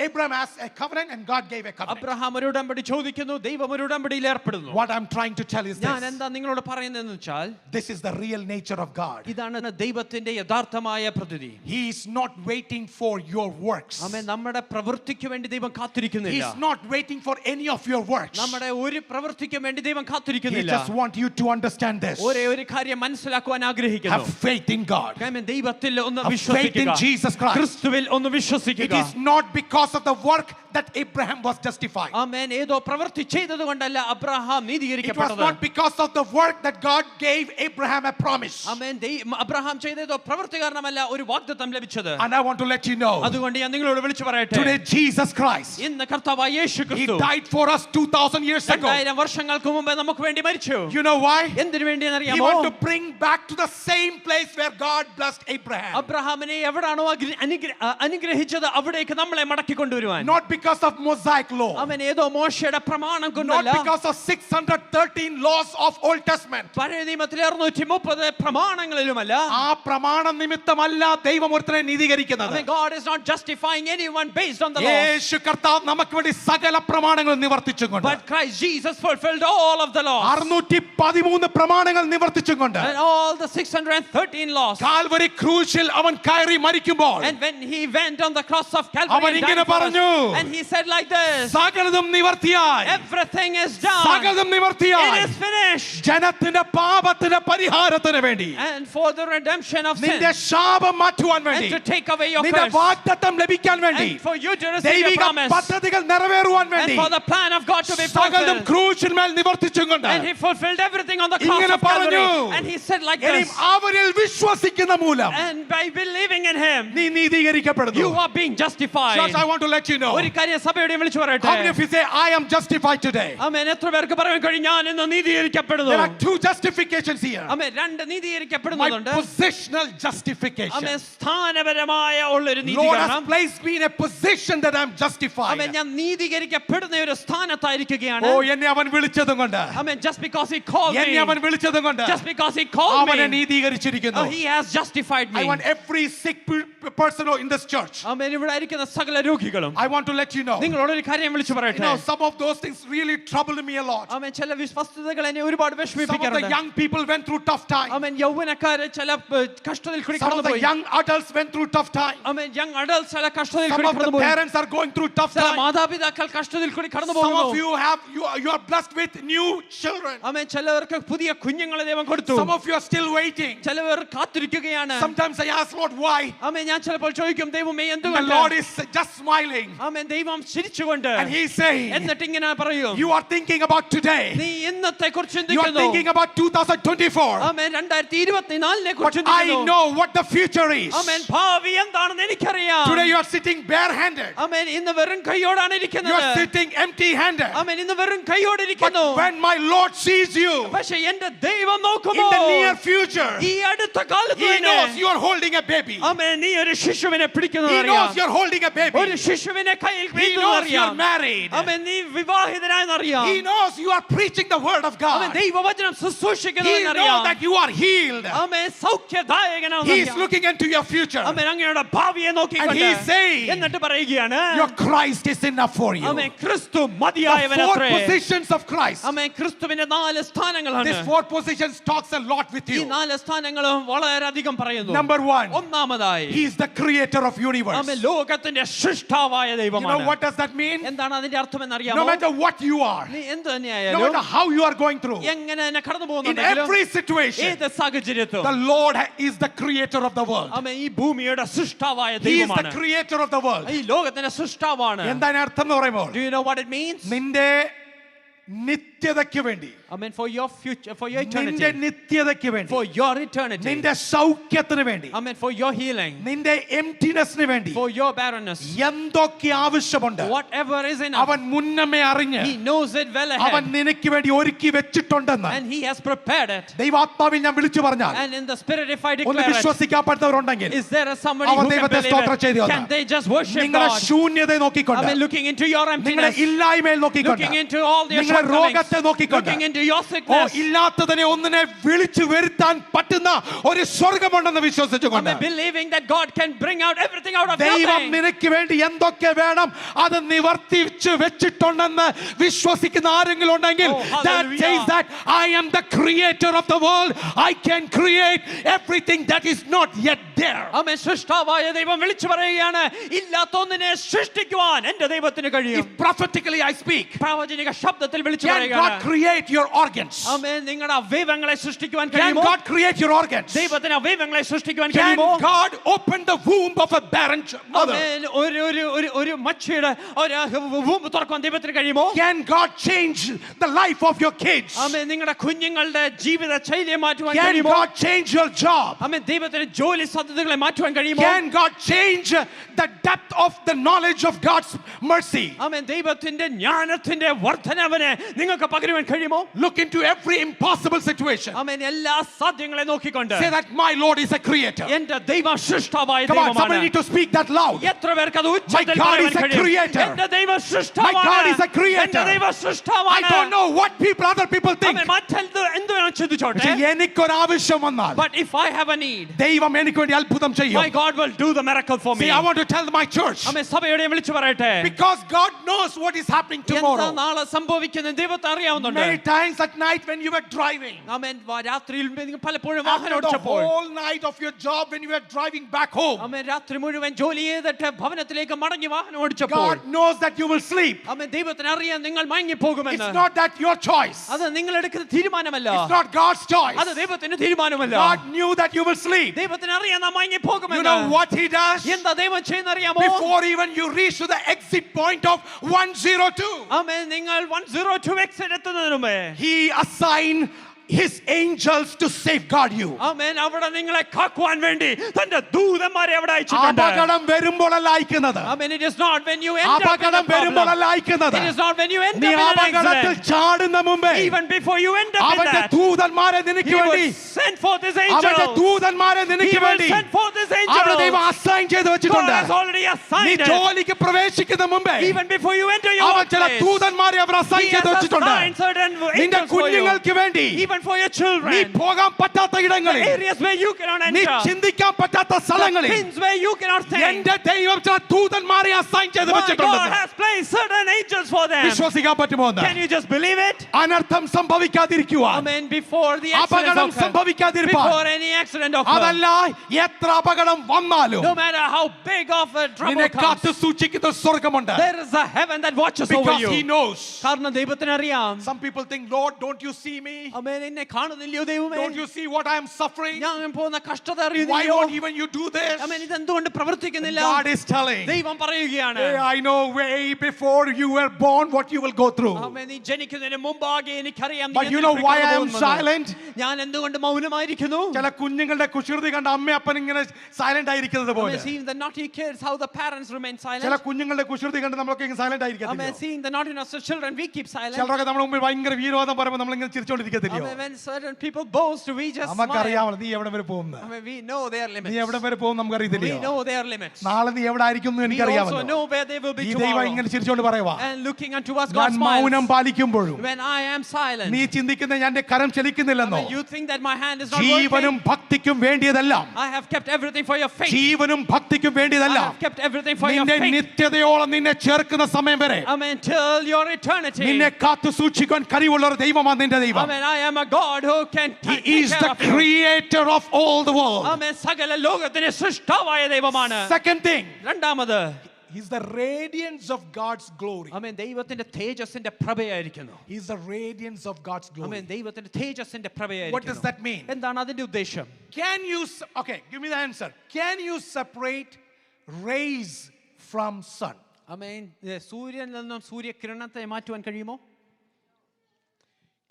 Abraham asked a covenant and God gave a covenant. Abraham ഒരു ഉടമ്പടി ചോദിക്കുന്നു, ദൈവം ഒരു ഉടമ്പടിയിൽ ഏർപ്പെടുന്നു. What I'm trying to tell is ഞാൻ this. എന്താ നിങ്ങളോട് പറയുന്നതെന്ന് വെച്ചാൽ This is the real nature of God. ഇതാണ് ദൈവത്തിന്റെ യഥാർത്ഥമായ പ്രകൃതി. He is not waiting for your works. ആമേൻ നമ്മുടെ പ്രവൃത്തിക്ക് വേണ്ടി ദൈവം He കാത്തിരിക്കുന്നില്ല. is not waiting for any of your works. നമ്മുടെ ഒരു പ്രവൃത്തിക്ക് വേണ്ടി ദൈവം He കാത്തിരിക്കുന്നില്ല. just wants you to understand this. ഒരേ ഒരു കാര്യം മനസ്സിലാക്കുവാൻ ആഗ്രഹിക്കുന്നു. Have faith in God. ആമേൻ ദൈവത്തിൽ ഒന്ന് Have faith in വിശ്വസിക്കുക. Jesus Christ. ക്രിസ്തുവിൽ ഒന്ന് It വിശ്വസിക്കുക. is not because of the work that Abraham was justified. ആമേൻ ഏതോ പ്രവൃത്തി ചെയ്തത് കൊണ്ടല്ല Abraham It was നീതീകരിക്കപ്പെട്ടത്. not because of the work that God gave Abraham a promise. Amen Abraham ചെയ്തതോ പ്രവൃത്തി കാരണമല്ല ഒരു വാഗ്ദത്തം ലഭിച്ചത്. And I want to let you know, അതുകൊണ്ട് ഞാൻ നിങ്ങളോട് വിളിച്ചു പറയട്ടെ, today Jesus Christ, ഇന്ന് കർത്താവായ യേശു He ക്രിസ്തു died for us 2000 years ago. 2000 വർഷങ്ങൾക്ക് മുമ്പ് നമുക്ക് വേണ്ടി മരിച്ചു. You know why? എന്തിനു വേണ്ടിയെന്ന് He അറിയാമോ? wanted to bring back to the same place where God blessed Abraham. അബ്രഹാമിനെ എവിടാണോ അനുഗ്രഹിച്ചത് അവിടേക്ക് നമ്മളെ മടക്കി കൊണ്ടുവരുവാൻ. Not because of Mosaic law. അവൻ ഏതോ മോശയുടെ പ്രമാണം Not കൊണ്ടല്ല, because of 613 laws of Old Testament. പഴയ നിയമത്തിലെ 630 പ്രമാണങ്ങളിലുമല്ല. ആ പ്രമാണം നിമിത്തമല്ല ദൈവം ഒരുത്തനെ നീതീകരിക്കുന്നത്. God is not justifying anyone based on the law. യേശു കർത്താവ് നമുക്ക് വേണ്ടി സകല പ്രമാണങ്ങൾ നിവർത്തിച്ചുകൊണ്ട്, But Christ Jesus fulfilled all of the laws. 613 പ്രമാണങ്ങൾ നിവർത്തിച്ചുകൊണ്ട്, And all the 613 laws. Calvary ക്രൂശിൽ അവൻ കയറി മരിക്കുമ്പോൾ And when he went on the cross of അവൻ Calvary and ഇങ്ങനെ died for us, പറഞ്ഞു, and he said like this, സകലതും നിവർത്തിയായി, everything is done. സകലതും നിവർത്തിയായി, It is finished. ജനത്തിന്റെ പാപത്തിന്റെ പരിഹാരത്തിന് വേണ്ടി, And for the redemption of sin, നിന്റെ ശാപം മാറ്റുവാൻ and വേണ്ടി, to take away your നിന്റെ curse, വാഗ്ദത്തം ലഭിക്കാൻ വേണ്ടി, and for you to receive your ദൈവിക promise, പദ്ധതികൾ നിറവേറുവാൻ and വേണ്ടി for the plan of God to be സകലതും fulfilled. ക്രൂശിന്മേൽ നിവർത്തിച്ചുകൊണ്ട് And he fulfilled everything on the cross ഇങ്ങനെ of Calvary. പറഞ്ഞു, And he said like ഇനി this, അവരിൽ വിശ്വസിക്കുന്ന മൂലം and by believing in him, നീ നീതീകരിക്കപ്പെടുന്നു. you are being justified. Church, I want to let you know. ഒരു കാര്യം സഭയോട് വിളിച്ചു How many പറയട്ടെ, of you say, I am justified today? ആമേൻ. എത്ര പേർക്ക് പറയാൻ കഴിയും ഞാൻ ഇന്ന് നീതീകരിക്കപ്പെടുന്നു? There are two justifications here. ആമേൻ. രണ്ട് My നീതീകരിക്കപ്പെടുന്നുണ്ട്. positional justification. ആമേൻ. സ്ഥാനപരമായ ഉള്ളൊരു Lord has നീതീകരണം. placed me in a position that I am justified. ആമേൻ. ഞാൻ നീതീകരിക്കപ്പെടുന്ന ഒരു സ്ഥാനത്തായിരിക്കുകയാണ്. ഓ, എന്നെ അവൻ വിളിച്ചതും കൊണ്ട്, ആമേൻ. Just because he called എന്നെ അവൻ me, വിളിച്ചതും കൊണ്ട് just because he called അവനെ me, നീതീകരിച്ചിരിക്കുന്നു. he has justified I me. want every sick person in this church, ആമേൻ. ഇവിടെ ഇരിക്കുന്ന സകല രോഗികളും I want to let you know, നിങ്ങളോട് ഒരു കാര്യം വിളിച്ചു you പറയട്ടെ. know, some of those things really troubled me a lot. ആമേൻ. ചില വസ്തുതകൾ എന്നെ ഒരുപാട് Some of the വിഷമിപ്പിക്കാറുണ്ട്. young people went through tough times. ആമേൻ. യൗവനക്കാര് ചില കഷ്ടതയിൽ കൂടി Some of the കടന്നുപോയി. young adults went through tough times. ആമേൻ. young adults ചില കഷ്ടതയിൽ Some കൂടി of the കടന്നുപോയി. parents are going through tough ചില times. മാതാപിതാക്കൾ കഷ്ടതയിൽ കൂടി കടന്നു Some പോകുന്നു. of you are blessed with new children. ആമേൻ. ചിലവർക്ക് പുതിയ കുഞ്ഞുങ്ങളെ ദൈവം കൊടുത്തു. Some of you are still waiting. ചിലവർ കാത്തിരിക്കുകയാണ്. Sometimes I ask, Lord, why? ആമേൻ. ഞാൻ ചിലപ്പോൾ ചോദിക്കും, ദൈവമേ The എന്തുകൊണ്ട്? Lord is just smiling. ആമേൻ. ദൈവം ചിരിച്ചുകൊണ്ട് And He's saying, എന്നിട്ട് ഇങ്ങനെ പറയും, you are thinking about today. നീ ഇന്നത്തെ കുറിച്ച് You are ചിന്തിക്കുന്നു. thinking about 2024. ആമേൻ. 2024 But കുറിച്ച് I ചിന്തിക്കുന്നു. know what the future is. ആമേൻ. ഭാവി എന്താണെന്ന് എനിക്കറിയാം. Today you are sitting barehanded. ആമേൻ. ഇന്ന് വെറും കൈയോടാണ് You are ഇരിക്കുന്നത്. sitting empty-handed. ആമേൻ. ഇന്ന് വെറും കൈയോടെ But ഇരിക്കുന്നു. when my Lord sees you പക്ഷേ എന്റെ ദൈവം in നോക്കുമോ the near future, ഈ അടുത്ത കാലത്ത് He തന്നെ, knows you are holding a baby. ആമേൻ, നീ ഒരു ശിശുവിനെ He പിടിക്കുന്നത് knows അറിയാം. you are holding a baby. ഒരു ശിശുവിനെ കയ്യിൽ He പിടിക്കുന്നത് knows you are അറിയാം. married. ആമേൻ. നീ വിവാഹിതനായെന്ന് അറിയാം. He knows you are preaching the word of amen. God. ദൈവവചനം He ശുശ്രൂഷിക്കുന്നതെന്ന് knows അറിയാം. that you are healed. Amen. സൗഖ്യദായകനാണെന്ന് He is അറിയാം. looking into your future. ആമേൻ. അങ്ങയുടെ ഭാവിയെ And നോക്കിക്കൊണ്ട് He is saying, എന്നിട്ട് പറയുകയാണ്, your Christ is enough for you. ആമേൻ, ക്രിസ്തു The മതിയായവനത്രേ. 4 positions of Christ. ആമേൻ. ക്രിസ്തുവിന്റെ 4 സ്ഥാനങ്ങളാണ്. These 4 positions talks a lot with ഈ you. 4 സ്ഥാനങ്ങളും വളരെയധികം പറയുന്നു. Number 1, ഒന്നാമതായി, He is the creator of universe. ആമേൻ, ലോകത്തിന്റെ സൃഷ്ടാവായ You know ദൈവമാണ്. what does that mean? എന്താണ് അതിന്റെ അർത്ഥം No എന്നറിയാമോ? matter what you are, നീ എന്ത് no തന്നെയായാലും, matter how you are going through, എങ്ങനെ എങ്ങനെ തന്നെ കടന്നു In പോകുന്നുണ്ടെങ്കിലും every situation, ഏത് സാഹചര്യത്തിലും the Lord is the creator of the world. ആമേൻ ഈ ഭൂമിയുടെ സൃഷ്ടാവായ He is the ദൈവമാണ്. creator of the world. ഈ ലോകത്തിന്റെ സൃഷ്ടാവാണ്. എന്താണ് അർത്ഥം എന്ന് പറയുമ്പോൾ, Do you know what it means? നിന്റെ നിത്യതയ്ക്ക് വേണ്ടി, Amen, for your future, for your നിന്റെ eternity, നിത്യതയ്ക്ക് വേണ്ടി, for your eternity, നിന്റെ സൗഖ്യത്തിന് വേണ്ടി, Amen, for your healing, നിന്റെ എംപ്റ്റിനെസ്സിന് വേണ്ടി for your barrenness, എന്തൊക്കെ ആവശ്യമുണ്ട് whatever is in us, അവൻ മുന്നമേ അറിഞ്ഞ് He knows it well അവൻ ahead, നിനക്ക് വേണ്ടി ഒരുക്കി വെച്ചിട്ടുണ്ടെന്ന് and He has prepared it. ദൈവാത്മാവിൽ ഞാൻ വിളിച്ചു പറഞ്ഞാൽ, And in the Spirit, if I ഒന്ന് declare it, വിശ്വസിക്കപ്പെട്ടവരുണ്ടെങ്കിൽ is there somebody our who can ദൈവത്തെ believe സ്തോത്രം it? ചെയ്തു Can they just worship നിങ്ങളുടെ God? ശൂന്യതയെ നോക്കിക്കൊണ്ട്, Amen, looking into your നിങ്ങളുടെ emptiness, ഇല്ലായ്മയിൽ നോക്കിക്കൊണ്ട്, looking into all your നിങ്ങളുടെ രോഗത്തെ shortcomings, നോക്കിക്കൊണ്ട്, looking into your oh sickness, ഇല്ലാത്തതിനെ ഒന്നിനെ വിളിച്ചു വരുത്താൻ പറ്റുന്ന ഒരു സ്വർഗമുണ്ടെന്ന് വിശ്വസിച്ചുകൊണ്ട്, Amen, believing that God can bring out everything out of ദൈവം nothing. നിനക്ക് വേണ്ടി എന്തൊക്കെ വേണം അത് നിവർത്തിച്ചു വെച്ചിട്ടുണ്ടെന്ന് വിശ്വസിക്കുന്ന ആരെങ്കിലും ഉണ്ടെങ്കിൽ, Oh, that hallelujah. says that I am the creator of the world. I can create everything that is not yet there. ആമേൻ, സൃഷ്ടാവായ ദൈവം വിളിച്ചു പറയുകയാണ്, ഇല്ലാത്ത ഒന്നിനെ സൃഷ്ടിക്കുവാൻ എൻ്റെ ദൈവത്തിന് കഴിയും. If prophetically I speak, പ്രവചനിക ശബ്ദത്തിൽ വിളിച്ചു can പറയുകയാണ്, God create your organs? ആമേൻ, നിങ്ങളുടെ അവയവങ്ങളെ സൃഷ്ടിക്കുവാൻ Can കഴിയുമോ? God create your organs? ദൈവത്തിന് അവയവങ്ങളെ സൃഷ്ടിക്കുവാൻ Can കഴിയുമോ? God open the womb of a barren mother? ആമേൻ, ഒരു മച്ചിയുടെ womb തുറക്കുവാൻ ദൈവത്തിന് കഴിയുമോ? Can God change the life of your kids? ആമേൻ, നിങ്ങളുടെ കുഞ്ഞുങ്ങളുടെ ജീവിത ശൈലിയെ മാറ്റുവാൻ Can കഴിയുമോ? God change your job? ആമേൻ, ദൈവത്തിന് ജോലി സാധ്യതകളെ മാറ്റുവാൻ കഴിയുമോ? Can God change the depth of the knowledge of God's mercy? ആമേൻ, ദൈവത്തിന്റെ ജ്ഞാനത്തിന്റെ വർധനവിനെ നിങ്ങൾക്ക് പകരുവാൻ കഴിയുമോ? Look into every impossible situation. ആമേൻ, എല്ലാ സാധ്യങ്ങളെ നോക്കിക്കൊണ്ട് Say that my Lord is a creator. എന്റെ ദൈവം സൃഷ്ടാവായ Come on, somebody ദൈവമാണ്. need to speak that loud. എത്ര പേർക്ക് അത് ഉച്ചത്തിൽ My God പറയുവാൻ is a കഴിയും? creator. എന്റെ ദൈവം My God സൃഷ്ടാവാണ്. is a creator. എന്റെ ദൈവം I സൃഷ്ടാവാണ്. don't know what other people think. ആമേൻ, മറ്റെന്ത് എന്തുവേണം ചിന്തിച്ചോട്ടെ. പക്ഷേ എനിക്കൊരാവശ്യം വന്നാൽ But if I have a need, ദൈവം എനിക്ക് വേണ്ടി അത്ഭുതം ചെയ്യും. my God will do the miracle for me. See, I want to tell my church, ആമേൻ, സഭയോടെ വിളിച്ചു പറയട്ടെ, because God knows what is happening എന്താ tomorrow. നാളെ സംഭവിക്കുന്ന ദൈവത്തെ അറിയാവുന്നുണ്ട്. Many times at night when you were driving, ആമേൻ, രാത്രിയിൽ നിങ്ങൾ പലപ്പോഴും after വാഹനം the ഓടിച്ചപ്പോൾ, whole night of your job when you were driving back home, ആമേൻ, രാത്രി മുഴുവൻ ജോലി ചെയ്തിട്ട് ഭവനത്തിലേക്ക് മടങ്ങി വാഹനം ഓടിച്ചപ്പോൾ, God knows that you will sleep. ആമേൻ, ദൈവത്തിന് അറിയാൻ നിങ്ങൾ മയങ്ങിപ്പോകുമെന്ന്. It's not that your choice. അത് നിങ്ങൾ എടുക്കുന്ന തീരുമാനമല്ല, It's not God's choice. അത് ദൈവത്തിന്റെ തീരുമാനമല്ല. God knew that you will sleep. ദൈവത്തിന് അറിയാൻ നാം You മയങ്ങിപ്പോകുമെന്ന്. know what He does? എന്താ ദൈവം ചെയ്യുന്നറിയാമോ? Before even you reach to the exit point of 102, ആമേൻ, നിങ്ങൾ 102 എക്സിറ്റ് എത്തുന്നതിന് മുമ്പേ He assigned His angels to safeguard you. ആമേൻ, അവിടെ നിങ്ങളെ കാക്കുവാൻ വേണ്ടി തന്റെ ദൂതന്മാരെ അവിടെ അയച്ചിട്ടുണ്ട്. അപകടം വരുമ്പോഴല്ല അയക്കുന്നത്. ആമേൻ, it is not when you end up in a അപകടം problem. വരുമ്പോഴല്ല അയക്കുന്നത്. It is not when you end നീ up in an അപകടത്തിൽ accident. ചാടുന്ന മുമ്പേ Even before you end up in അവന്റെ that, ദൂതന്മാരെ He നിനക്ക് will വേണ്ടി, send forth His അവന്റെ angels. ദൂതന്മാരെ He നിനക്ക് will വേണ്ടി send forth His അവിടെ ദൈവം angels. അസൈൻ ചെയ്ത് God വെച്ചിട്ടുണ്ട്. has already നീ assigned it. ജോലിക്ക് പ്രവേശിക്കുന്ന മുമ്പേ Even before you enter your അവൻ ചില workplace, ദൂതന്മാരെ അവർ അസൈൻ He ചെയ്ത് has വെച്ചിട്ടുണ്ട്. assigned certain നിന്റെ angels for you. കുഞ്ഞുങ്ങൾക്ക് വേണ്ടി Even for your children. നീ പോകാൻ പറ്റാത്ത ഇടങ്ങളിൽ, Areas where you cannot നീ enter. ചിന്തിക്കാൻ പറ്റാത്ത The സ്ഥലങ്ങളിൽ pins where you cannot think. എന്റെ ദൈവം ചില ദൂതന്മാരെ അസൈൻ ചെയ്ത് My God വെച്ചിട്ടുണ്ട്. has placed certain angels for them. വിശ്വസിക്കാൻ പറ്റുമോ എന്ന്? Can you just believe it? അനർത്ഥം സംഭവിക്കാതിരിക്കുവാൻ, Amen. Before the അപകടം accident occurs. സംഭവിക്കാതിരിക്കാൻ, Before any accident occurs. അതല്ല എത്ര അപകടം വന്നാലും No matter how big of a trouble നിന്നെ comes, കാത്തു സൂക്ഷിക്കുന്ന സ്വർഗമുണ്ട്. there is a heaven that watches over Because you. He knows. കാരണം ദൈവത്തിന് അറിയാം. Some people think, Lord, don't you see me? Amen. എന്നെ കാണുന്നില്ലയോ ദൈവമേ? Don't you see what I am suffering? ഞാൻ പോകുന്ന കഷ്ടത Why അറിയുന്നില്ലയോ? won't even you do this? Amen. ഇതെന്തുകൊണ്ട് പ്രവർത്തിക്കുന്നില്ല? God is telling, ദൈവം പറയുകയാണ്, hey, I know way before you were born what you will go through. ആമേൻ, നീ ജനിക്കുന്നതിന് മുമ്പാകെ എനിക്കറിയാം നീ But you know why I am silent? ഞാൻ എന്തുകൊണ്ട് മൗനമായിരിക്കുന്നു? ചില കുഞ്ഞുങ്ങളുടെ കുസൃതി കണ്ട അമ്മ അപ്പൻ ഇങ്ങനെ സൈലന്റ് ആയിരിക്കുന്നത് പോലെ, Amen. Seeing the naughty kids, how the parents remain ചില silent. കുഞ്ഞുങ്ങളുടെ കുസൃതി കണ്ട് നമ്മളൊക്കെ ഇങ്ങനെ സൈലന്റ് Amen. ആയിരിക്കത്തില്ല. Seeing the naughtiness of children, we keep silent. ചിലരൊക്കെ നമ്മുടെ മുമ്പിൽ ഭയങ്കര വീരവാദം പറയുമ്പോൾ നമ്മൾ ഇങ്ങനെ ചിരിച്ചോണ്ടിരിക്കത്തില്ലയോ? Amen. When certain people boast, we just smile. നമുക്കറിയാമല്ലോ നീ എവിടെ വരെ പോകുന്നത്, Amen. We know their നീ limits. എവിടെ വരെ പോകും We നമുക്കറിയത്തില്ലയോ? know their limits. നാളെ നീ എവിടെ ആയിരിക്കും എന്ന് We also എനിക്കറിയാമല്ലോ. know where they will be ഈ ദൈവം tomorrow. ഇങ്ങനെ ചിരിച്ചോണ്ട് പറയുവാ, And looking unto us, ഞാൻ God മൗനം smiles. പാലിക്കുമ്പോഴും When I am silent, നീ ചിന്തിക്കുന്ന എന്റെ കരം ചലിക്കുന്നില്ലെന്നോ? Amen. You think that my hand is not ജീവനും working? ഭക്തിക്കും വേണ്ടിയതെല്ലാം, I have kept everything for your faith. ജീവനും ഭക്തിക്കും I വേണ്ടിയതെല്ലാം have kept everything for your നിന്റെ faith. നിത്യതയോളം നിന്നെ ചേർക്കുന്ന സമയം വരെ Amen. Till your eternity. നിന്നെ കാത്തു സൂക്ഷിക്കാൻ കഴിവുള്ള ഒരു ദൈവമാണ് നിന്റെ ദൈവം. Amen. I am a God who can He take is care the of you. creator of all the world. Amen. സകല ലോകത്തിന്റെ സൃഷ്ടാവായ ദൈവമാണ്. Second thing, രണ്ടാമത്, He's the radiance of God's glory. ആമേൻ ദൈവത്തിന്റെ തേജസ്സിന്റെ പ്രഭയായിരിക്കുന്നു. He's the radiance of God's glory. ആമേൻ ദൈവത്തിന്റെ തേജസ്സിന്റെ What does പ്രഭയായിരിക്കുന്നു. that mean? എന്താണ് അതിന്റെ ഉദ്ദേശം? Can you, okay, give me the answer. Can you separate rays from sun? ആമേൻ സൂര്യനിൽ നിന്നും സൂര്യകിരണത്തെ മാറ്റുവാൻ കഴിയുമോ?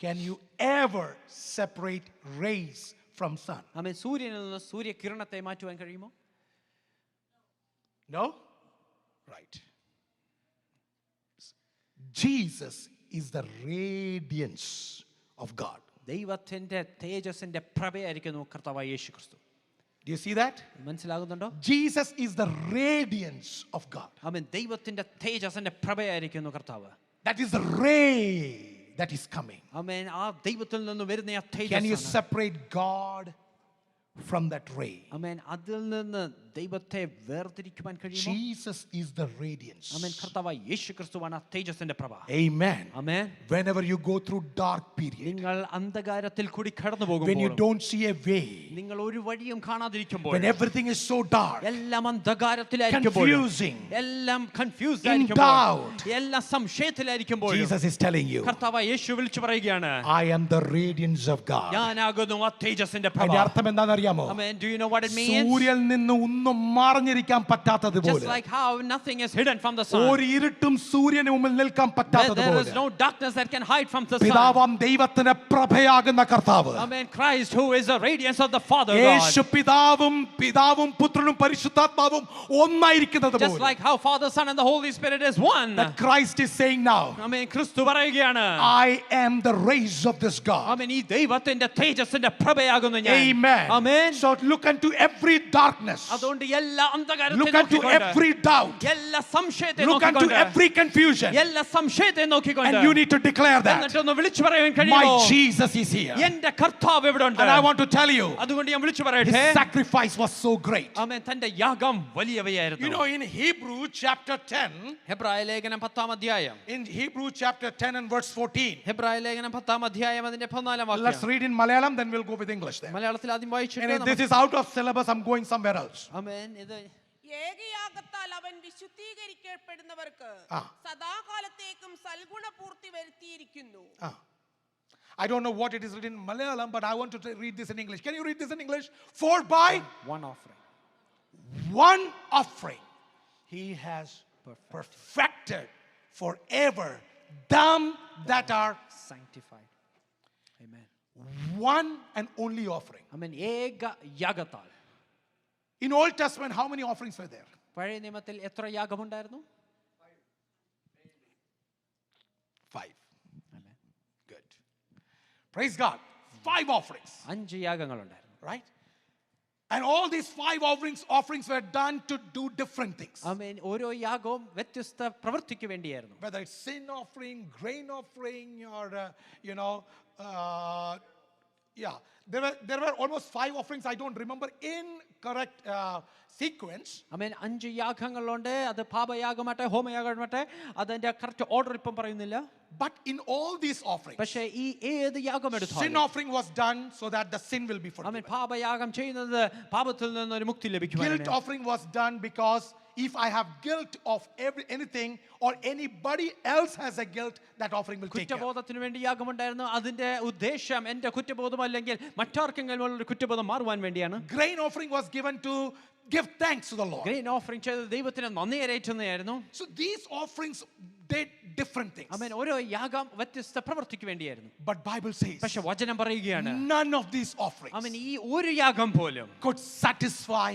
Can you ever separate rays from sun? ആമേൻ സൂര്യനിൽ നിന്നും സൂര്യകിരണത്തെ മാറ്റുവാൻ കഴിയുമോ? No? Right. Jesus is the radiance of God. ദൈവത്തിന്റെ തേജസ്സിന്റെ പ്രഭയായിരിക്കുന്നു കർത്താവായ യേശു ക്രിസ്തു. Do you see that? മനസ്സിലാകുന്നുണ്ടോ? Jesus is the radiance of God. ആമേൻ ദൈവത്തിന്റെ തേജസ്സിന്റെ പ്രഭയായിരിക്കുന്നു കർത്താവ്. That is the ray that is coming. ആമേൻ ആ ദൈവത്തിൽ നിന്ന് വരുന്ന ആ Can you തേജസ്സാണ്. separate God from that ray? ആമേൻ അതിൽ നിന്ന് ദൈവത്തെ വേർതിരിക്കുവാൻ കഴിയുമോ? Jesus is the radiance. ആമേൻ കർത്താവായ യേശു ക്രിസ്തുവാണ് ആ തേജസ്സിന്റെ പ്രഭ. Amen. Amen Whenever you go through dark period, നിങ്ങൾ അന്ധകാരത്തിൽ കൂടി കടന്നു when you പോകുമ്പോൾ, don't see a way, നിങ്ങൾ ഒരു വഴിയും കാണാതിരിക്കുമ്പോൾ, when everything is so dark, എല്ലാം അന്ധകാരത്തിലായിരിക്കുമ്പോൾ, confusing, എല്ലാം കൺഫ്യൂസ്ഡ് in ആയിരിക്കുമ്പോൾ, doubt, എല്ലാം സംശയത്തിലായിരിക്കുമ്പോൾ, Jesus is telling you, കർത്താവായ യേശു വിളിച്ചു പറയുകയാണ്, I am the radiance of God. ഞാനാകുന്നു ആ തേജസ്സിന്റെ പ്രഭ. അതിന്റെ അർത്ഥം എന്താണെന്നറിയാമോ? ആമേൻ. Do you know what it means? സൂര്യനിൽ നിന്ന് ഒന്നും മറഞ്ഞിരിക്കാൻ Just പറ്റാത്തതുപോലെ, like how nothing is hidden from the sun. ഒരു ഇരുട്ടും സൂര്യന് മുമ്പിൽ നിൽക്കാൻ There is പറ്റാത്തതുപോലെ, no darkness that can hide from the sun. പിതാവാം ദൈവത്തിന് പ്രഭയാകുന്ന കർത്താവ്, Amen. Christ, who is the radiance of the Father Yeshu God. പിതാവും പുത്രനും പരിശുദ്ധാത്മാവും ഒന്നായിരിക്കുന്നത് Just പോലെ, like how Father, Son, and the Holy Spirit is one. that Christ is saying now, Amen. ക്രിസ്തു പറയുകയാണ്, I am the rays of this God. Amen. ഈ ദൈവത്തിന്റെ തേജസ്സിന്റെ പ്രഭയാകുന്നു ഞാൻ. Amen. Amen. So look into every darkness, അതുകൊണ്ട് എല്ലാ അന്ധകാരത്തെ look into നോക്കിക്കൊണ്ട്, every doubt, എല്ലാ സംശയത്തെ look into നോക്കിക്കൊണ്ട്, every confusion, എല്ലാ സംശയത്തെ നോക്കിക്കൊണ്ട്, and you need to declare that എന്നിട്ടൊന്ന് വിളിച്ചു പറയാൻ കഴിയുമോ? my Jesus is here. എന്റെ കർത്താവ് ഇവിടെ ഉണ്ട്. And I want to tell you, അതുകൊണ്ട് ഞാൻ വിളിച്ചു his പറയട്ടെ, sacrifice was so great. ആമേൻ തന്റെ യാഗം You വലിയവയായിരുന്നു. know, in Hebrew chapter 10, ഹെബ്രായ ലേഖനം 10-ാം അധ്യായം, in Hebrew chapter 10 and verse 14, ഹെബ്രായ ലേഖനം 10-ാം അധ്യായം അതിന്റെ 14-ാം let's വാക്യം. read in Malayalam, then we'll go with English there. മലയാളത്തിൽ ആദ്യം And വായിച്ചിട്ട് if this is out of syllabus, I'm going somewhere else. ആമേൻ. ഇത് ഏകയാഗത്താൽ അവൻ വിശുദ്ധീകരിക്കപ്പെടുന്നവർക്ക് ആ. സദാകാലത്തേക്കും സൽഗുണപൂർത്തി വരുത്തിയിരിക്കുന്നു. I don't know what it is written in Malayalam, but I want to read this in English. Can you read this in English? For by one offering one offering he has perfected forever them that are sanctified. Amen. one and only offering. ആമേൻ. ഏക യാഗത്താൽ. In Old Testament, how many offerings were there? പഴയ നിയമത്തിൽ എത്ര യാഗമുണ്ടായിരുന്നു? 5. ആമേൻ. Good. Praise God. 5 offerings, 5 യാഗങ്ങളുണ്ടായിരുന്നു. right? And all these 5 offerings were done to do different things. ആമേൻ. ഓരോ യാഗവും വ്യത്യസ്ത പ്രവൃത്തിക്ക് വേണ്ടിയായിരുന്നു. Whether it's sin offering, grain offering, or yeah, there were almost 5 offerings. I don't remember in correct sequence. ആമേൻ. 5 യാഗങ്ങളുണ്ട്. അത് പാപയാഗമാട്ടെ ഹോമയാഗമാട്ടെ അതിന്റെ correct order ഇപ്പം പറയുന്നില്ല. But in all these offerings, പക്ഷേ ഈ ഏത് യാഗം sin എടുത്താലും offering was done so that the sin will be amen forgiven. പാപയാഗം ചെയ്യുന്നത് പാപത്തിൽ നിന്ന് ഒരു മുക്തി Guilt ലഭിക്കുവാനാണ്. offering was done because if I have guilt of anything or anybody else has a guilt, that offering will take care. കുറ്റബോധത്തിന് വേണ്ടി യാഗമുണ്ടായിരുന്നു. അതിന്റെ ഉദ്ദേശം എന്റെ കുറ്റബോധം അല്ലെങ്കിൽ മറ്റാർക്കെങ്കിലും ഉള്ള കുറ്റബോധം മാറുവാൻ വേണ്ടിയാണ്. Grain offering was given to give thanks to the Lord. Grain offering ചെയ്ത് ദൈവത്തിന് നന്ദി അറിയിക്കുന്നതായിരുന്നു. So these offerings did different things. ആമേൻ. ഓരോ യാഗം വ്യത്യസ്ത പ്രവൃത്തിക്ക് വേണ്ടിയായിരുന്നു. But Bible says പക്ഷെ വചനം പറയുകയാണ്, none of these offerings ആമേൻ ഈ ഒരു യാഗം പോലും could satisfy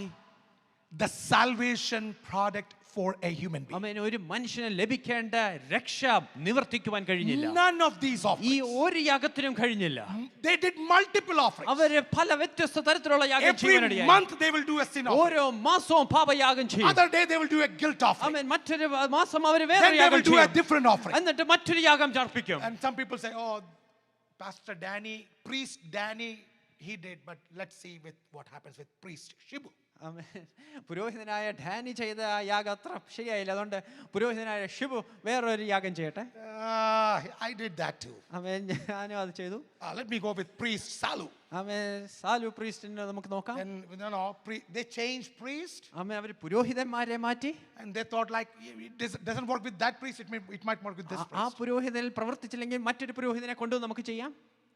the salvation product for a human being. ആമേൻ ഒരു മനുഷ്യന് ലഭിക്കേണ്ട രക്ഷ നിവർത്തിക്കുവാൻ കഴിഞ്ഞില്ല. None of these ഈ offerings. ഒരു യാഗത്തിനും കഴിഞ്ഞില്ല. They did multiple offerings. അവര് പല വ്യത്യസ്ത തരത്തിലുള്ള യാഗം Every ചെയ്യാനിടയായി. month they will do a sin offering. ഓരോ മാസവും പാപയാഗം ചെയ്യും. Other day they will do a guilt offering. ആമേൻ മറ്റൊരു മാസം അവര് വേറെ Then they യാഗം will do a ചെയ്യും. different offering. എന്നിട്ട് മറ്റൊരു യാഗം ചർപ്പിക്കും. And some people say, oh, priest Danny, he did, but let's see with what happens with priest Shibu. ആമേൻ. പുരോഹിതനായ ഡാനി ചെയ്ത ആ യാഗം അത്ര ശരിയായില്ല. അതുകൊണ്ട് പുരോഹിതനായ ഷിബു വേറൊരു യാഗം ചെയ്യട്ടെ. I did that too. ആമേൻ. ഞാനും അത് ചെയ്തു. Let me go with priest Salu. ആമേൻ. സാലു പ്രീസ്റ്റിനെ നമുക്ക് നോക്കാം. And they changed priest. ആമേൻ. അവർ പുരോഹിതന്മാരെ മാറ്റി. And they thought like it doesn't work with that priest. It might work with this ആ priest. പുരോഹിതനിൽ പ്രവർത്തിച്ചില്ലെങ്കിൽ മറ്റൊരു പുരോഹിതനെ കൊണ്ടു നമുക്ക് ചെയ്യാം.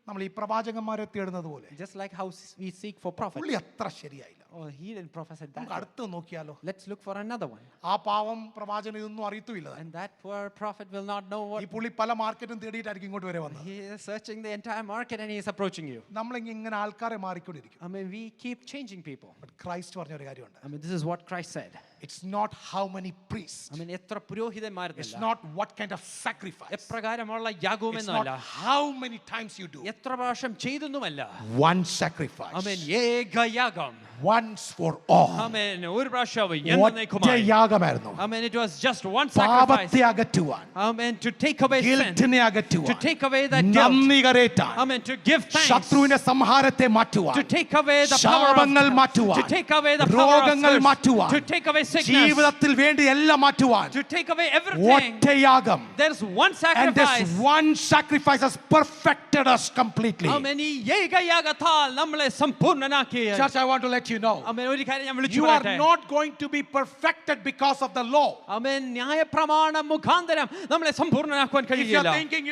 നമ്മൾ ഈ പ്രവാചകന്മാരെ തേടുന്നത് പോലെ Just like how we seek for prophets. പുള്ളി അത്ര ശരിയായില്ല. Oh, he didn't prophesy that. നമുക്ക് അടുത്ത് നോക്കിയാലോ. Let's look for another one. ആ പാവം പ്രവാചകൻ ഇതൊന്നും അറിയത്തുമില്ല. And that poor prophet will not know ഈ what. പുള്ളി പല മാർക്കറ്റും തേടിയിട്ടായിരിക്കും ഇങ്ങോട്ട് വരെ വന്നത്. He is searching the entire market and he is approaching you. നമ്മളിങ്ങനെ ആൾക്കാരെ മാറിക്കൊണ്ടിരിക്കും. I mean, we keep changing people. But Christ പറഞ്ഞ ഒരു കാര്യമുണ്ട്. I mean, this is what Christ said. It's not how many priests. I mean, എത്ര പുരോഹിതന്മാരെന്നല്ല. It's not what kind of sacrifice. എപ്രകാരമുള്ള It's not യാഗവുമെന്നല്ല. how many times you do. എത്ര പ്രാവശ്യം ചെയ്തെന്നുമല്ല. One sacrifice. I mean, ഏകയാഗം. Once for all. I mean, ഒരു പ്രാവശ്യം ഒറ്റ എന്നേക്കുമായി. യാഗമായിരുന്നു. I mean, it was just one sacrifice. പാപത്തെ അകറ്റുവാൻ. I mean, to take away sin. ഗിൽറ്റിനെ അകറ്റുവാൻ. To take away that guilt. നന്ദി കരേറ്റാൻ. I mean, to give thanks. ശത്രുവിന്റെ സംഹാരത്തെ മാറ്റുവാൻ. To take away the power of ശാപങ്ങൾ മാറ്റുവാൻ. to take away the power of രോഗങ്ങൾ curse. മാറ്റുവാൻ. To take away sickness. ജീവിതത്തിൽ വേണ്ടി എല്ലാം മാറ്റുവാൻ. To take away everything. ഒറ്റ യാഗം. There's one And this sacrifice. one sacrifice has perfected us completely. I mean, ഈ ഏകയാഗത്താൽ നമ്മളെ സമ്പൂർണ്ണനാക്കി. Church, I want to let you know. I mean, ഒരു കാര്യം ഞാൻ വിളിച്ചു You are പറയട്ടെ. not going to be perfected because of the law. I mean, ന്യായപ്രമാണം മുഖാന്തരം നമ്മളെ സമ്പൂർണ്ണനാക്കുവാൻ If you കഴിയില്ല. are thinking,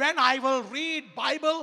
when I will read Bible,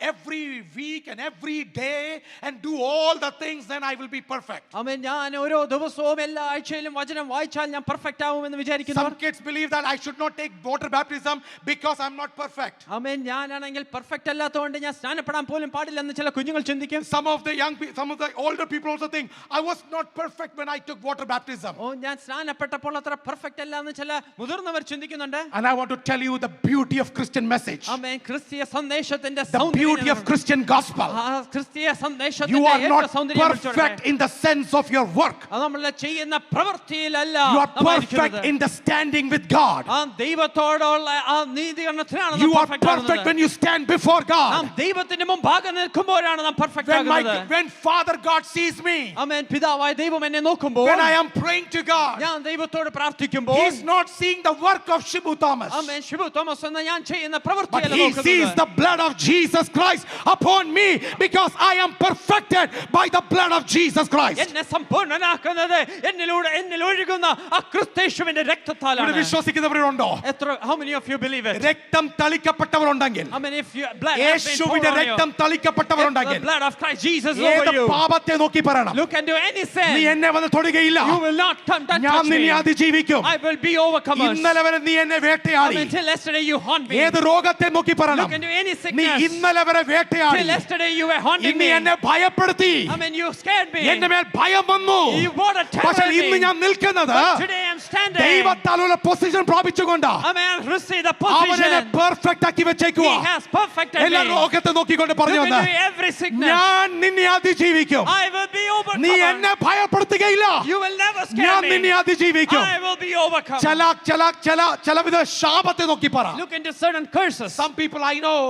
every week and every day and do all the things, then I will be perfect. I mean, ഞാൻ ഓരോ ദിവസവും എല്ലാ ആഴ്ചയിലും വചനം വായിച്ചാൽ ഞാൻ പെർഫെക്റ്റ് ആവുമെന്ന് വിചാരിക്കുന്നു. Some kids believe that I should not take water baptism because I'm not perfect. I mean, ഞാനാണെങ്കിൽ പെർഫെക്റ്റ് അല്ലാത്തതുകൊണ്ട് ഞാൻ സ്നാനപ്പെടാൻ പോലും പാടില്ലെന്ന് ചില കുഞ്ഞുങ്ങൾ ചിന്തിക്കും. Some of the older people also think I was not perfect when I took water baptism. ഓ, ഞാൻ സ്നാനപ്പെട്ടപ്പോൾ അത്ര പെർഫെക്റ്റ് അല്ല എന്ന് ചില മുതിർന്നവർ ചിന്തിക്കുന്നുണ്ട്. And I want to tell you the beauty of Christian message. I mean, ക്രിസ്തീയ സന്ദേശത്തിന്റെ The beauty of Christian gospel. ക്രിസ്തീയ You സന്ദേശത്തിന്റെ are not സൗന്ദര്യം perfect in the sense of your work. നമ്മൾ ചെയ്യുന്ന പ്രവൃത്തിയിലല്ല. You are perfect in the standing with God. ആ ദൈവത്തോടുള്ള ആ നീതീകരണത്തിലാണ് You നാം are perfect perfect ആകുന്നത്. when you stand before God. നാം ദൈവത്തിന്റെ മുമ്പാകെ നിൽക്കുമ്പോഴാണ് നാം പെർഫെക്റ്റ് ആകുന്നത്. When Father God sees me, ആമേൻ. പിതാവായ ദൈവം എന്നെ നോക്കുമ്പോൾ, when I am praying to God, ഞാൻ ദൈവത്തോട് പ്രാർത്ഥിക്കുമ്പോൾ, He is not seeing the work of Shibu Thomas, amen, Shibu Thomas എന്ന ഞാൻ ചെയ്യുന്ന but പ്രവൃത്തിയല്ല He sees നോക്കുന്നത്. the blood of Jesus Christ upon me because I am perfected by the blood of Jesus Christ. എന്നെ സമ്പൂർണ്ണനാക്കുന്നത് എന്നിൽ ഒഴുകുന്ന ആ ക്രിസ്തേശുവിന്റെ ഇവിടെ രക്തത്താലാണ്. വിശ്വസിക്കുന്നവരുണ്ടോ? How many of you believe it? രക്തം തളിക്കപ്പെട്ടവരുണ്ടെങ്കിൽ, I mean, if you blood has been poured യേശുവിന്റെ on you, രക്തം if തളിക്കപ്പെട്ടവരുണ്ടെങ്കിൽ, the blood of Christ Jesus is ഏത് over you, പാപത്തെ നോക്കി പറയണം? look and do any നീ sin, എന്നെ വന്ന് തൊടുകയില്ല, you will not come and ഞാൻ touch me. നിന്നെ അതിജീവിക്കും. I will be overcomers. ഇന്നലെ വരെ നീ എന്നെ വേട്ടയാടി. Until yesterday you haunt me. ഏത് രോഗത്തെ നോക്കി പറയണം? Look and do any നീ sickness. ഇന്നലെ വരെ വേട്ടയാടി. Till yesterday you were haunting ഇന്ന് me. എന്നെ ഭയപ്പെടുത്തി. I mean, you scared me. എന്റെ മേൽ ഭയം വന്നു. You brought a terror പക്ഷേ in ഇന്ന് me. ഞാൻ നിൽക്കുന്നത് But today I'm standing. ദൈവത്താലുള്ള പൊസിഷൻ പ്രാപിച്ചുകൊണ്ട് I mean, receive the അവൻ എന്നെ position. പെർഫെക്റ്റ് ആക്കി വെച്ചേക്കുക. He has perfected എല്ലാ me. രോഗത്തെ നോക്കിക്കൊണ്ട് പറഞ്ഞു Look വന്ന്, into every sickness. ഞാൻ നിന്നെ അതിജീവിക്കും. I will be നീ overcome. എന്നെ ഭയപ്പെടുത്തുകയില്ല, You will never ഞാൻ scare നിന്നെ me. അതിജീവിക്കും. I will be overcome. ചിലവിധ ശാപത്തെ നോക്കി പറ. Look into certain curses. Some people I know,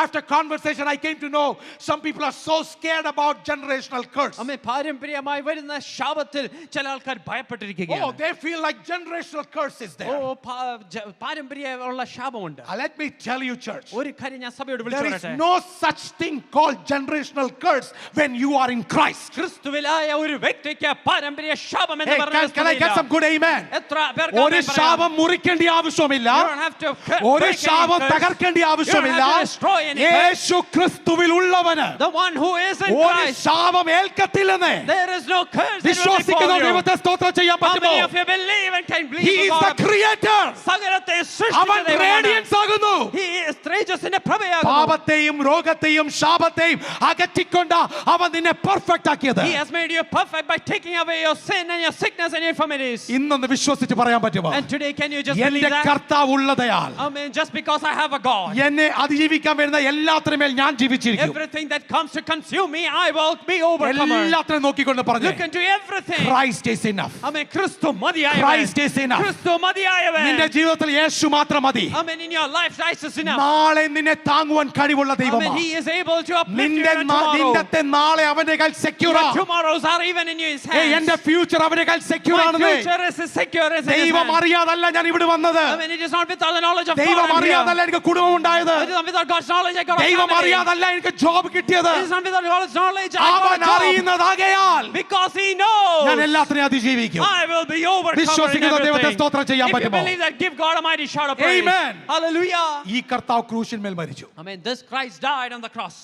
after conversation I came to know, some people are so scared about generational curse. I mean, പാരമ്പര്യമായി വരുന്ന ശാപത്തിൽ ചില ആൾക്കാർ Oh, ഭയപ്പെട്ടിരിക്കുകയാണ്. they feel like generational curse is there. ഓ, പാരമ്പര്യമുള്ള ശാപമുണ്ട്. Let me tell you, church, ഒരു കാര്യം ഞാൻ സഭയോട് there വിളിച്ചു is പറയട്ടെ. no such thing called generational curse when you are in Christ. ക്രിസ്തുവിലായ ഒരു വ്യക്തിക്ക് പാരമ്പര്യ ശാപം എന്ന് Hey, can I get some good amen? എത്ര പേർക്ക് ഒരു ആമേൻ പറയാം? ശാപം മുറിക്കേണ്ട ആവശ്യമില്ല, You don't have to ഒരു break any ശാപം curse. തകർക്കേണ്ട You don't ആവശ്യമില്ല. have to destroy any curse. യേശു ക്രിസ്തുവിൽ ഉള്ളവന് The one who is in ഒരു Christ, ശാപം ഏൽക്കത്തില്ലെന്ന് there is no curse that will വിശ്വസിക്കുന്ന befall you. ദൈവത്തെ സ്തോത്രം ചെയ്യാൻ How പറ്റുമോ? many of you believe and can believe He is God? the creator. സകലത്തെ അവൻ സൃഷ്ടിച്ച ദൈവമാണ്. റേഡിയൻസ് ആകുന്നു. He is തേജസ്സിന്റെ പ്രഭയാകുന്നു. പാപത്തെയും രോഗത്തെയും ശാപത്തെയും അകറ്റിക്കൊണ്ട് അവൻ നിന്നെ പെർഫെക്റ്റ് ആക്കിയത്. He has made you perfect by taking away your sin and your sickness and infirmities. ഇന്നൊന്ന് വിശ്വസിച്ച് പറയാൻ പറ്റുമോ? And today can you just believe എന്റെ that? കർത്താവ് ഉള്ളതയാൽ I mean, just because I have a God, എന്നെ അതിജീവിക്കാൻ വരുന്ന വരുന്ന എല്ലാത്തിനും മേൽ ഞാൻ ജീവിച്ചിരിക്കും. Everything that comes to consume me, I will be overcomer. എല്ലാത്തിനും നോക്കിക്കൊണ്ട് പറഞ്ഞു, Look into everything. Christ is enough. Amen. ക്രിസ്തു മതിയായവൻ. Christ is enough. ക്രിസ്തു മതിയായവൻ. നിന്റെ ജീവിതത്തിൽ യേശു മാത്രം മതി. Amen. In your life, Christ is enough. നാളെ നിന്നെ താങ്ങുവാൻ കഴിവുള്ള Amen. ദൈവമാണ്. He is able to uplift you നിന്റെ in tomorrow. നിന്റെ നാളെ അവന്റെ കയ്യിൽ സെക്യൂർ Your ആണ്. tomorrows are even in his hands. എന്റെ ഫ്യൂച്ചർ അവന്റെ കയ്യിൽ സെക്യൂർ My ആണെന്ന്. future is as secure as in his ദൈവം hands. അറിയാതല്ല ഞാൻ ഇവിടെ വന്നത്. Amen. It is not without the knowledge of God. ദൈവം I'm here. അറിയാതല്ല എനിക്ക് കുടുംബം ഉണ്ടായത്. It is not without God's knowledge I got a ദൈവം family. അറിയാതല്ല എനിക്ക് ജോബ് കിട്ടിയത്. It is not without God's knowledge I അവൻ got a job. അറിയുന്നതാകയാൽ Because he knows. ഞാൻ എല്ലാത്തിനെയും അതിജീവിക്കും. I will be overcomer in വിശ്വസിക്കുന്ന ദൈവത്തെ everything. സ്തോത്രം ചെയ്യാൻ If you പറ്റുമോ? believe that, give God a mighty shout of praise. Amen. Hallelujah. ഈ കർത്താവ് ക്രൂശിന്മേൽ മരിച്ചു. Amen. This Christ died on the cross.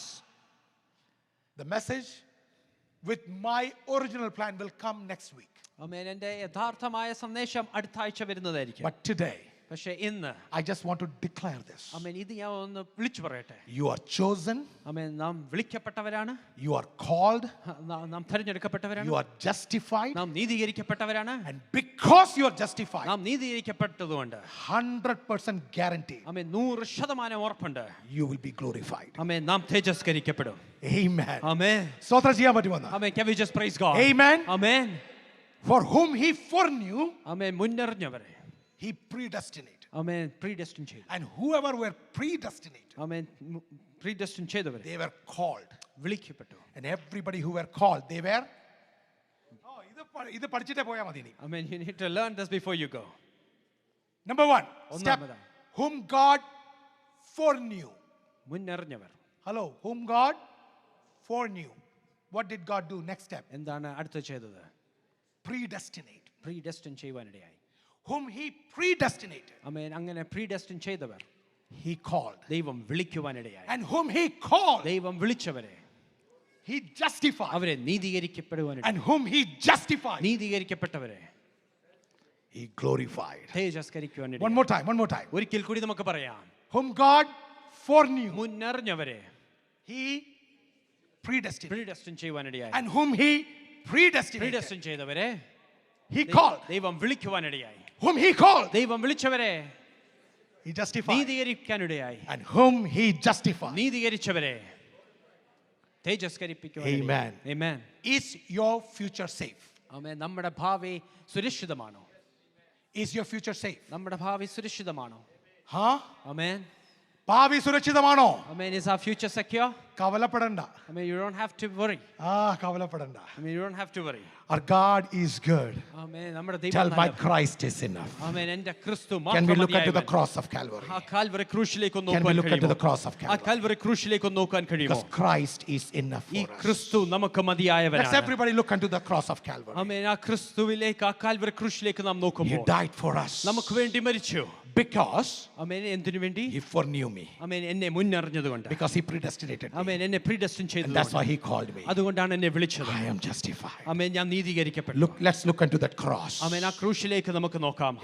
The message with my original plan will come next week. Amen. എൻ്റെ യഥാർത്ഥമായ സന്ദേശം അടുത്ത ആഴ്ച വരുന്നതായിരിക്കും. But today, പക്ഷേ ഇന്ന് I just want to declare this. അമേൻ ഇത് ഞാൻ ഒന്ന് വിളിച്ചു പറയട്ടെ. You are chosen. അമേൻ നാം വിളിക്കപ്പെട്ടവരാണ്. You are called. നാം തിരഞ്ഞെടുക്കപ്പെട്ടവരാണ്. You are justified. നാം നീതീകരിക്കപ്പെട്ടവരാണ്. And because you are justified, നാം നീതീകരിക്കപ്പെട്ടതുകൊണ്ട് 100% guarantee അമേൻ 100% ഉറപ്പുണ്ട്. you will be glorified. അമേൻ നാം തേജസ്കരിക്കപ്പെടും. Amen. അമേൻ. സ്തോത്രം ചെയ്യാൻ പറ്റുമെന്ന്. അമേൻ. Can we just praise God? Amen. Amen. For whom he foreknew, amen മുന്നറിഞ്ഞവരെ he predestinated. അമേൻ പ്രീഡെസ്റ്റിൻ ചെയ്തു. And whoever were predestinated, അമേൻ പ്രീഡെസ്റ്റിൻ ചെയ്തവരെ they were called. വിളിക്കപ്പെട്ടു. And everybody who were called, they were. ഇത് പഠിച്ചിട്ടേ പോയാൽ മതി ഇനി. Amen. You need to learn this before you go. Number 1, step, ഒന്നാമതായി. whom God foreknew. മുന്നറിഞ്ഞവർ. Hello, whom God foreknew. What did God do? Next step. എന്താണ് അടുത്ത ചെയ്തത്? Predestinate. പ്രീഡെസ്റ്റിൻ ചെയ്യുവാനിടയായി. Whom he predestinated, അമേൻ അങ്ങനെ പ്രീഡെസ്റ്റിൻ ചെയ്തവർ he called. ദൈവം വിളിക്കുവാനിടയായി. And whom he called, ദൈവം വിളിച്ചവരെ he justified. അവരെ നീതീകരിക്കപ്പെടുവാനിടയായി. And whom he justified, നീതീകരിക്കപ്പെട്ടവരെ he glorified. One തേജസ്കരിക്കുവാനിടയായി. more time, one more time. ഒരിക്കൽ കൂടി നമുക്ക് പറയാം. Whom God foreknew, മുന്നറിഞ്ഞവരെ he predestinated. പ്രീഡെസ്റ്റിൻ ചെയ്യുവാനിടയായി. And whom he predestinated, പ്രീഡെസ്റ്റിൻ ചെയ്തവരെ he called. ദൈവം വിളിക്കുവാനിടയായി. Whom he called, ദൈവം വിളിച്ചവരെ he justified. നീതീകരിക്കാനിടയായി. And whom he justified. നീതീകരിച്ചവരെ തേജസ്കരിപ്പിക്കുവാനിടയായി. Amen. Amen. Is your future safe? ആമേൻ. നമ്മുടെ ഭാവി സുരക്ഷിതമാണോ? Is your future safe? നമ്മുടെ ഭാവി സുരക്ഷിതമാണോ? Huh? ആമേൻ. ഭാവി സുരക്ഷിതമാണോ? Amen. Is our future secure? കവലപ്പെടണ്ട. I mean, you don't have to worry. കവലപ്പെടണ്ട. I mean, you don't have to worry. Our God is good. Amen. നമ്മുടെ ദൈവം Tell my നല്ലവൻ. Christ is enough. ആമേൻ. എൻ്റെ ക്രിസ്തു Can we look into the മാത്രം cross of Calvary? ആ Calvary ക്രൂശിലേക്ക് ഒന്ന് Can we നോക്കാൻ look into the കഴിയുമോ? cross of ആ Calvary? കാൽവറി ക്രൂശിലേക്ക് ഒന്ന് നോക്കാൻ കഴിയുമോ? Because Christ is enough ഈ for us. ക്രിസ്തു നമുക്ക് Let's മതിയായവനാണ്. everybody look into the cross of Calvary. ആമേൻ. ആ ക്രിസ്തുവിലേക്ക് ആ കാൽവറി ക്രൂശിലേക്ക് നാം He നോക്കുമ്പോൾ died for us നമുക്ക് വേണ്ടി മരിച്ചു. because ആമേൻ. എന്തിനു വേണ്ടി? he foreknew me. ആമേൻ. എന്നെ മുന്നറിഞ്ഞതുകൊണ്ട്. Because he predestinated me. ആമേൻ. എന്നെ പ്രീഡെസ്റ്റിൻ And that's why ചെയ്തതുകൊണ്ട്. he called me. അതുകൊണ്ടാണ് എന്നെ വിളിച്ചത്. I am justified. ആമേൻ. ഞാൻ നീതീകരിക്കപ്പെട്ടു. Let's look into that cross. ആമേൻ. ആ ക്രൂശിലേക്ക് നമുക്ക് നോക്കാം.